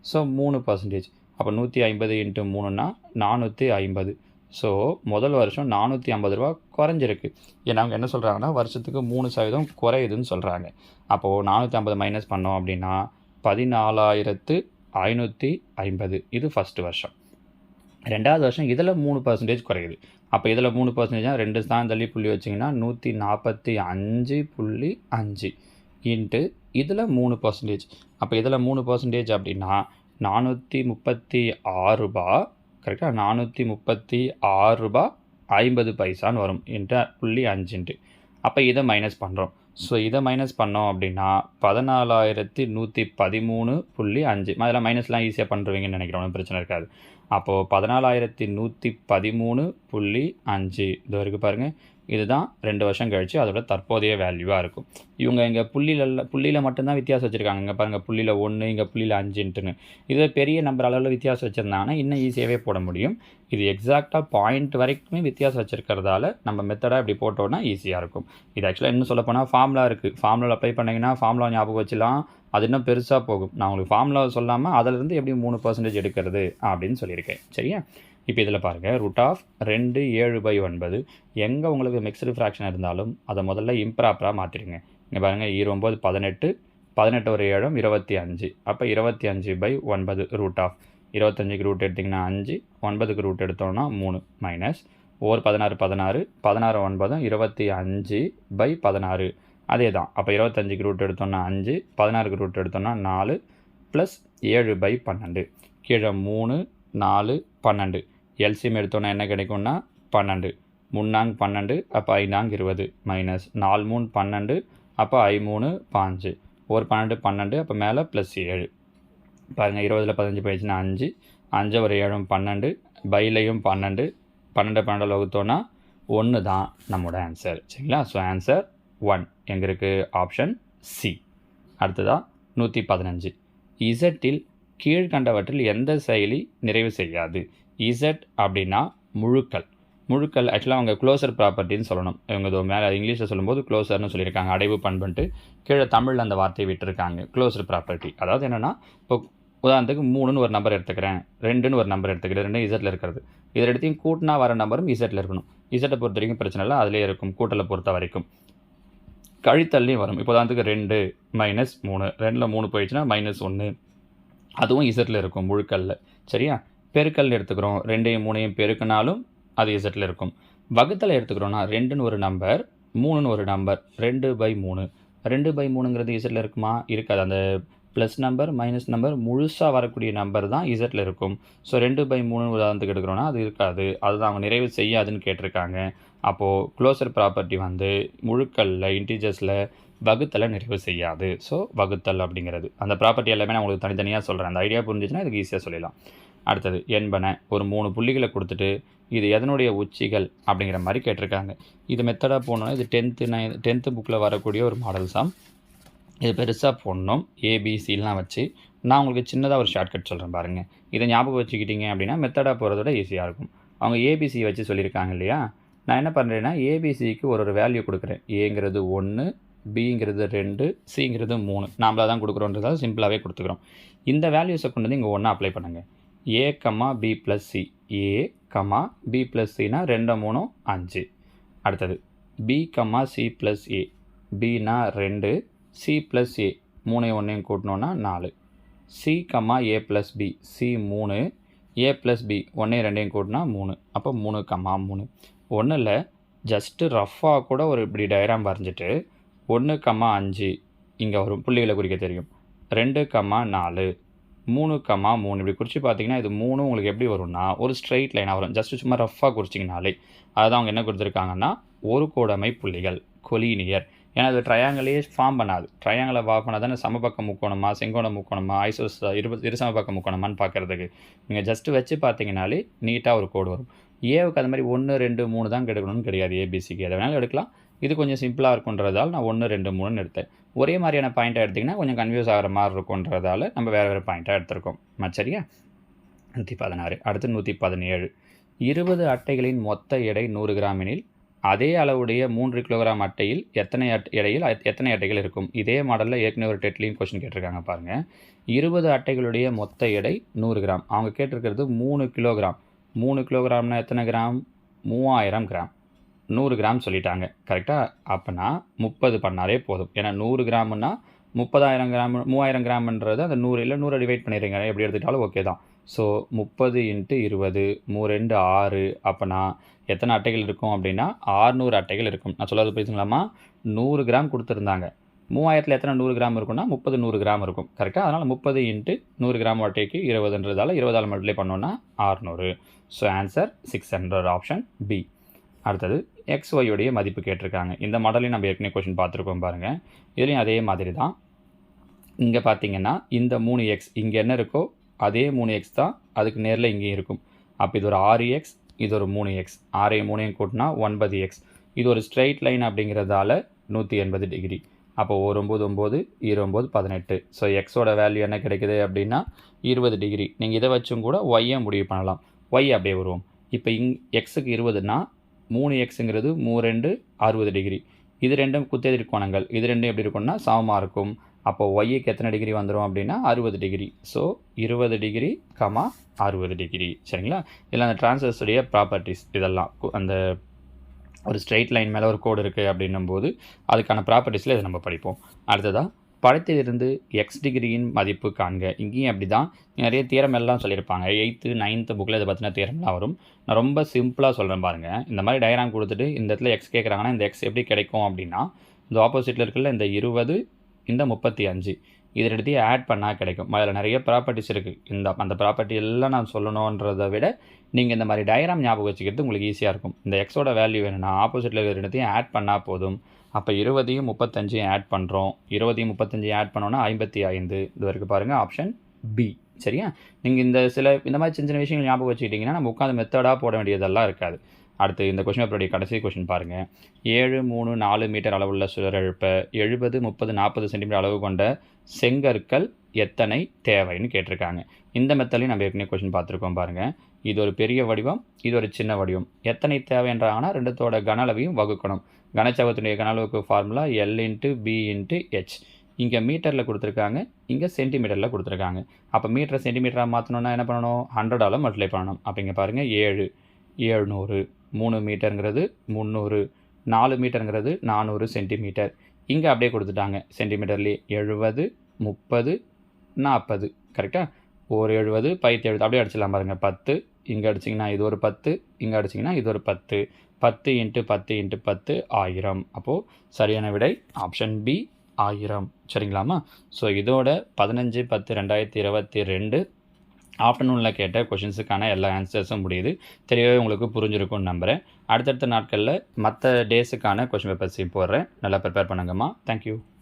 Speaker 1: ஸோ 3%. அப்போ 150 × 3னா 450. ஸோ முதல் வருஷம் 450 ரூபா குறைஞ்சிருக்கு. ஏன்னா அவங்க என்ன சொல்கிறாங்கன்னா வருஷத்துக்கு 3% குறையுதுன்னு சொல்கிறாங்க. அப்போது 450 மைனஸ் பண்ணோம் அப்படின்னா 14,550. இது ஃபஸ்ட்டு வருஷம். 2வது வருஷம் இதில் 3% குறையுது. அப்போ இதில் 3%, 2 தான் தள்ளி புள்ளி வச்சிங்கன்னா 145.5 இன்ட்டு இதில் 3%. அப்போ இதில் 3% அப்படின்னா 436 ரூபா. கரெக்டாக? 436 ரூபா 50 பைசான்னு வரும் இன்ட்டு 0.5. அப்போ இதை மைனஸ் பண்ணுறோம். ஸோ இதை மைனஸ் பண்ணோம் அப்படின்னா 14,113.5. அதெல்லாம் மைனஸ்லாம் ஈஸியாக பண்ணுறவங்கன்னு நினைக்கிறேன், ஒன்றும் பிரச்சனை இருக்காது. அப்போது 14,113.5 இது இருக்குது பாருங்கள். இதுதான் 2 வருஷம் கழித்து அதோட தற்போதைய வேல்யூவாக இருக்கும். இவங்க இங்கே புள்ளியில் மட்டும்தான் வித்தியாசம் வச்சுருக்காங்க. இங்கே பாருங்கள், புள்ளியில் 1, இங்கே புள்ளியில் 5ன்ட்டுன்னு. இதில் பெரிய நம்பர் அளவில் வித்தியாசம் வச்சுருந்தாங்கன்னா இன்னும் ஈஸியாகவே போட முடியும். இது எக்ஸாக்டாக பாயிண்ட் வரைக்குமே வித்தியாசம் வச்சுருக்கிறதால நம்ம மெத்தடாக இப்படி போட்டோன்னா ஈஸியாக இருக்கும். இது ஆக்சுவலாக இன்னும் சொல்லப்போனால் ஃபார்முலா இருக்குது. ஃபார்முலா அப்ளை பண்ணிங்கன்னா ஃபார்முலா ஞாபகம் வச்சுலாம், அது இன்னும் பெருசாக போகும். நான் உங்களுக்கு ஃபார்முலா சொல்லாமல் அதிலிருந்து எப்படி 3% எடுக்கிறது அப்படின்னு சொல்லியிருக்கேன். சரியா? இப்போ இதில் பாருங்கள், √2 7/9. எங்கே உங்களுக்கு மிக்ஸ்டு ஃப்ராக்ஷன் இருந்தாலும் அதை முதல்ல இம்ப்ராப்பராக மாற்றிடுங்க. இங்கே பாருங்கள், 9 18, 18 ஒரு 7 25. அப்போ 25/9 √25க்கு ரூட் எடுத்திங்கன்னா 5, 9க்கு ரூட் எடுத்தோன்னா 3 மைனஸ் 16 16, 16 9 25/16. அதே தான். அப்போ 25க்கு ரூட் எடுத்தோன்னா 5, 16க்கு ரூட் எடுத்தோன்னா 4 ப்ளஸ் 7/12. கீழே 3 4 12. எல்சிஎம் எடுத்தோன்னா என்ன கிடைக்கும்னா 12. 3 12, அப்போ 5 20 மைனஸ் 4 3 12, அப்போ 5 5. ஒரு 12 12, அப்போ மேலே ப்ளஸ் 7. பாருங்கள், 20ல் 15 போயிடுச்சுன்னா 5, 5 ஒரு 7 12, பைலையும் 12, 12 12 வகுத்தோன்னா 1 தான் நம்மளோட ஆன்சர். சரிங்களா? ஸோ ஆன்சர் 1 எங்கே இருக்குது? Option C. அடுத்ததாக 115. இசட்டில் கீழ்கண்டவற்றில் எந்த செயலி நிறைவு செய்யாது? இசட் அப்படின்னா முழுக்கள். ஆக்சுவலாக அவங்க க்ளோசர் ப்ராப்பர்ட்டின்னு சொல்லணும். இவங்க மேலே இங்கிலீஷில் சொல்லும்போது க்ளோசர்னு சொல்லியிருக்காங்க, அடைவு பண்புன்ட்டு. கீழே தமிழில் அந்த வார்த்தையை விட்டுருக்காங்க, க்ளோசர் ப்ராப்பர்ட்டி. அதாவது என்னென்னா, இப்போ உதாரணத்துக்கு 3ன்னு ஒரு நம்பர் எடுத்துக்கிறேன், 2ன்னு ஒரு நம்பர் எடுத்துக்கிறேன், 2 இசட்டில் இருக்கிறது. இது ரெண்டுத்தையும் கூட்டினா வர நம்பரும் இசட்டில் இருக்கணும். இசட்டை பொறுத்த வரைக்கும் பிரச்சனை இல்லை, அதிலே இருக்கும் கூட்டலை பொறுத்த வரைக்கும். கழித்தல்லையும் வரும். இப்போ உதாரணத்துக்கு 2 மைனஸ் 3, 2ல் 3 போயிடுச்சுன்னா -1, அதுவும் இசட்டில் இருக்கும் முழுக்கல்ல. சரியா? பெருக்கல் எடுத்துக்கிறோம், 2ஐயும் 3ஐயும் பெருக்கினாலும் அது இசட்டில் இருக்கும். வகுத்தலை எடுத்துக்கிறோன்னா 2ன்னு ஒரு நம்பர், 3ன்னு ஒரு நம்பர், 2/3. 2/3ங்கிறது இசட்டில் இருக்குமா? இருக்காது. அந்த ப்ளஸ் நம்பர் மைனஸ் நம்பர் முழுசாக வரக்கூடிய நம்பர் தான் இசட்டில் இருக்கும். ஸோ 2/3 உதாரணத்துக்கு எடுக்கிறோன்னா அது இருக்காது. அதுதான் அவங்க நிறைவு செய்யாதுன்னு கேட்டிருக்காங்க. அப்போது க்ளோசர் ப்ராப்பர்ட்டி வந்து முழுக்கல்ல இன்டீஜர்ஸில் வகுத்தலை நிறைவு செய்யாது. ஸோ வகுத்தல் அப்படிங்கிறது அந்த ப்ராப்பர்ட்டி எல்லாமே நான் உங்களுக்கு தனித்தனியாக சொல்கிறேன். அந்த ஐடியா புரிஞ்சிச்சுன்னா இதுக்கு ஈஸியாக சொல்லிடலாம். அடுத்தது என்பன ஒரு 3 புள்ளிகளை கொடுத்துட்டு இது எதனுடைய உச்சிகள் அப்படிங்கிற மாதிரி கேட்டிருக்காங்க. இது மெத்தடாக போடணுன்னா இது 10th புக்கில் வரக்கூடிய ஒரு மாடல் சம். இது பெருசாக போடணும், ஏபிசிலாம் வச்சு. நான் உங்களுக்கு சின்னதாக ஒரு ஷார்ட்கட் சொல்கிறேன் பாருங்கள். இதை ஞாபகம் வச்சுக்கிட்டீங்க அப்படின்னா மெத்தடாக போகிறதோட ஈஸியாக இருக்கும். அவங்க ஏபிசி வச்சு சொல்லியிருக்காங்க இல்லையா? நான் என்ன பண்ணுறேன்னா ஏபிசிக்கு ஒரு வேல்யூ கொடுக்குறேன். ஏங்கிறது 1, பிங்கிறது 2, சிங்கிறது 3. நாமளாக தான் கொடுக்குறோன்றதால சிம்பிளாகவே கொடுத்துக்கிறோம். இந்த வேல்யூஸை கொண்டு வந்து இங்கே ஒன்றா அப்ளை பண்ணுங்கள். ஏ கமா பி ப்ளஸ் சி, ஏ கமா பி ப்ளஸ் சினா 2 3 5. அடுத்தது B comma C plus A, Bina 2, C plus A 3 1 கூட்டினோன்னா 4. C comma A plus B, C 3, A plus B 1 2 கூட்டினா 3. அப்போ 3 கமா 3. ஒன்றும் இல்லை, ஜஸ்ட்டு ரஃப்பாக கூட ஒரு இப்படி டயக்ராம் வரைஞ்சிட்டு 1 கமா 5 இங்கே வரும், புள்ளிகளை குறிக்க தெரியும். 2 கமா 4, 3 கமா 3 இப்படி குறித்து பார்த்தீங்கன்னா இது 3 உங்களுக்கு எப்படி வரும்னா ஒரு ஸ்ட்ரெயிட் லைனாக வரும். ஜஸ்ட்டு சும்மா ரஃப்பாக குறிச்சிங்கனாலே அதுதான் அவங்க என்ன கொடுத்துருக்காங்கன்னா ஒரு கோடமை புள்ளிகள், கொலீனியர். ஏன்னா அது ட்ரையாங்கிளே ஃபார்ம் பண்ணாது. ட்ரையாங்கிளை ஃபார்ம் பண்ணால் தானே சமபக்க முக்கோணமா, செங்கோண முக்கோணமா, ஐசோஸ் இருசமபக்க முக்கோணமான்னு பார்க்குறதுக்கு. நீங்கள் ஜஸ்ட்டு வச்சு பார்த்தீங்கனாலே நீட்டாக ஒரு கோடு வரும். ஏவுக்கு அது மாதிரி 1 2 3 தான் எடுக்கணும்னு கிடையாது. ஏபிசிக்கு எதை வேணாலும் எடுக்கலாம். இது கொஞ்சம் சிம்பிளாக இருக்குன்றதால நான் 1 2 3ன்னு எடுத்தேன். ஒரே மாதிரியான பாயிண்ட்டாக எடுத்திங்கன்னா கொஞ்சம் கன்ஃபியூஸ் ஆகிற மாதிரி இருக்குன்றதால நம்ம வேறு வேறு பாயிண்ட்டாக எடுத்திருக்கோம். சரியா? 116. அடுத்து 117. 20 அட்டைகளின் மொத்த எடை 100 கிராம் எனில் அதே அளவுடைய 3 கிலோகிராம் அட்டையில் எத்தனை அட்டைகள் இருக்கும்? இதே மாடலில் ஏற்கனவே ஒரு டெட்லையும் கொஸ்டின் கேட்டிருக்காங்க பாருங்கள். 20 அட்டைகளுடைய மொத்த எடை 100 கிராம். அவங்க கேட்டிருக்கிறது 3 கிலோகிராம். 3 கிலோகிராம்னா எத்தனை கிராம்? 3000 கிராம். 100 கிராம் சொல்லிட்டாங்க. கரெக்டாக? அப்போனா 30 பண்ணாலே போதும். ஏன்னா 100 கிராம்னா 30,000 கிராம், 3000 கிராம்ன்றது அந்த 100 இல்லை 100 டிவைட் பண்ணிடுறீங்க, எப்படி எடுத்துக்கிட்டாலும் ஓகே தான். ஸோ 30 × 20, 3 2 6. அப்போனா எத்தனை அட்டைகள் இருக்கும் அப்படின்னா 600 அட்டைகள் இருக்கும். நான் சொல்லாது பேசுங்களாமா? 100 கிராம் கொடுத்துருந்தாங்க. 3000ல் எத்தனை 100 கிராம் இருக்குன்னா 30 100 கிராம் இருக்கும். கரெக்டாக? அதனால் 30 × 100 கிராம் அட்டைக்கு 20ன்றதால 20ஆல் மல்டிப்ளை பண்ணோன்னா 600. So answer 600, option B. அடுத்தது XYயுடைய மதிப்பு கேட்டிருக்காங்க. இந்த மாடலையும் நம்ம ஏற்கனவே கொஸ்டின் பார்த்துருக்கோம் பாருங்கள். இதுலேயும் அதே மாதிரி தான். இங்கே பார்த்தீங்கன்னா இந்த 3x இங்கே என்ன இருக்கோ அதே 3x தான் அதுக்கு நேரில் இங்கேயும் இருக்கும். அப்போ இது ஒரு 6x, இது ஒரு 3x. 6ஐயும் 3ஐயும் கூட்டினா 9x. இது ஒரு ஸ்ட்ரெயிட் லைன் அப்படிங்கிறதால 180 டிகிரி. அப்போ 9 9 29 18. ஸோ எக்ஸோட வேல்யூ என்ன கிடைக்குது அப்படின்னா 20 டிகிரி. நீங்கள் இதை வச்சும் கூட ஒய்யை முடிவு பண்ணலாம். ஒய் அப்படியே வருவோம். இப்போ எக்ஸுக்கு 20னா 3xங்கிறது 3 2 60 டிகிரி. இது ரெண்டும் குத்தெதிர் கோணங்கள். இது ரெண்டும் எப்படி இருக்கும்னா சமமாக இருக்கும். அப்போ ஒய்க்கு எத்தனை டிகிரி வந்துடும் அப்படின்னா 60 degree. So 20 degree comma 60 degree. சரிங்களா? இதில் அந்த டிரான்ஸ்வர்ஸுடைய ப்ராப்பர்ட்டிஸ் இதெல்லாம் அந்த ஒரு ஸ்ட்ரெயிட் லைன் மேலே ஒரு கோடு இருக்குது அப்படின்னும் போது அதுக்கான ப்ராப்பர்ட்டிஸில் இதை நம்ம படிப்போம். அடுத்ததாக படத்திலிருந்து எக்ஸ் டிகிரியின் மதிப்பு காண்க. இங்கேயும் அப்படி தான் நிறைய தியரம் எல்லாம் சொல்லியிருப்பாங்க. 8th 9th புக்கில் இதை பற்றின தியரம்லாம் வரும். நான் ரொம்ப சிம்பிளாக சொல்கிறேன் பாருங்கள். இந்த மாதிரி டயக்ராம் கொடுத்துட்டு இந்த இடத்துல எக்ஸ் கேட்குறாங்கன்னா இந்த எக்ஸ் எப்படி கிடைக்கும் அப்படின்னா இந்த ஆப்போசிட்டில் இருக்குல்ல இந்த 20 இந்த 35 இது ரெண்டுத்தையும் ஆட் பண்ணால் கிடைக்கும். அதில் நிறைய ப்ராப்பர்ட்டிஸ் இருக்குது. அந்த ப்ராப்பர்ட்டி எல்லாம் நான் சொல்லணுன்றதை விட நீங்கள் இந்த மாதிரி டயக்ராம் ஞாபகம் வச்சுக்கிறது உங்களுக்கு ஈஸியாக இருக்கும். இந்த எக்ஸோட வேல்யூ வேணும்னா ஆப்போசிட்டில் இருக்கிற ரெண்டுத்தையும் ஆட் பண்ணால் போதும். அப்போ 20யும் 35யும் ஆட் பண்ணுறோம். 20யும் 35யும் ஆட் பண்ணோன்னா 55. இது வரைக்கும் பாருங்கள், ஆப்ஷன் பி. சரியா? நீங்கள் இந்த மாதிரி சின்ன சின்ன விஷயங்கள் ஞாபகம் வச்சுக்கிட்டிங்கன்னா நம்ம உட்காந்து மெத்தடாக போட வேண்டியதெல்லாம் இருக்காது. அடுத்து இந்த கொஷின் பேப்பருடைய கடைசி கொஷின் பாருங்கள். 7 3 4 மீட்டர் அளவுள்ள சுழலெழுப்ப 70 30 40 சென்டிமீட்டர் அளவு கொண்ட செங்கற்கள் எத்தனை தேவைன்னு கேட்டிருக்காங்க. இந்த மெத்தட்லையும் நம்ம ஏற்கனவே கொஷின் பார்த்துருக்கோம் பாருங்கள். இது ஒரு பெரிய வடிவம், இது ஒரு சின்ன வடிவம். எத்தனை தேவைன்றாங்கன்னா ரெண்டுத்தோட கன அளவையும் வகுக்கணும். கனச்சவகத்தினுடைய கன அளவுக்கு ஃபார்முலா L × B × H. இங்கே மீட்டரில் கொடுத்துருக்காங்க, இங்கே சென்டிமீட்டரில் கொடுத்துருக்காங்க. அப்போ மீட்டரை சென்டிமீட்டராக மாற்றணுன்னா என்ன பண்ணணும்? 100ஆல் மல்டிப்ளை பண்ணணும். அப்போ இங்கே பாருங்கள் 7 700, 3 மீட்டருங்கிறது 300, 4 மீட்டருங்கிறது 400 சென்டிமீட்டர். இங்கே அப்படியே கொடுத்துட்டாங்க சென்டிமீட்டர்லேயே 70, 30, 40. கரெக்டாக? ஒரு 70 பைத்து 70 அப்படியே அடிச்சிடலாம் பாருங்கள். 10 இங்கே அடிச்சிங்கன்னா இது ஒரு 10, இங்கே அடிச்சிங்கன்னா இது ஒரு 10. 10 × 10 × 10 1000. அப்போது சரியான விடை ஆப்ஷன் பி 1000. சரிங்களாம்மா? ஸோ இதோட 15/10/2022 ஆஃப்டர்நூனில் கேட்ட கொஷின்ஸுக்கான எல்லா ஆன்சர்ஸும் முடியுது. தெரியவே உங்களுக்கு புரிஞ்சிருக்கும்னு நம்புகிறேன். அடுத்தடுத்த நாட்களில் மற்ற டேஸுக்கான கொஷின் பேப்பர்ஸையும் போடுறேன். நல்லா ப்ரிப்பேர் பண்ணுங்கம்மா. தேங்க்யூ.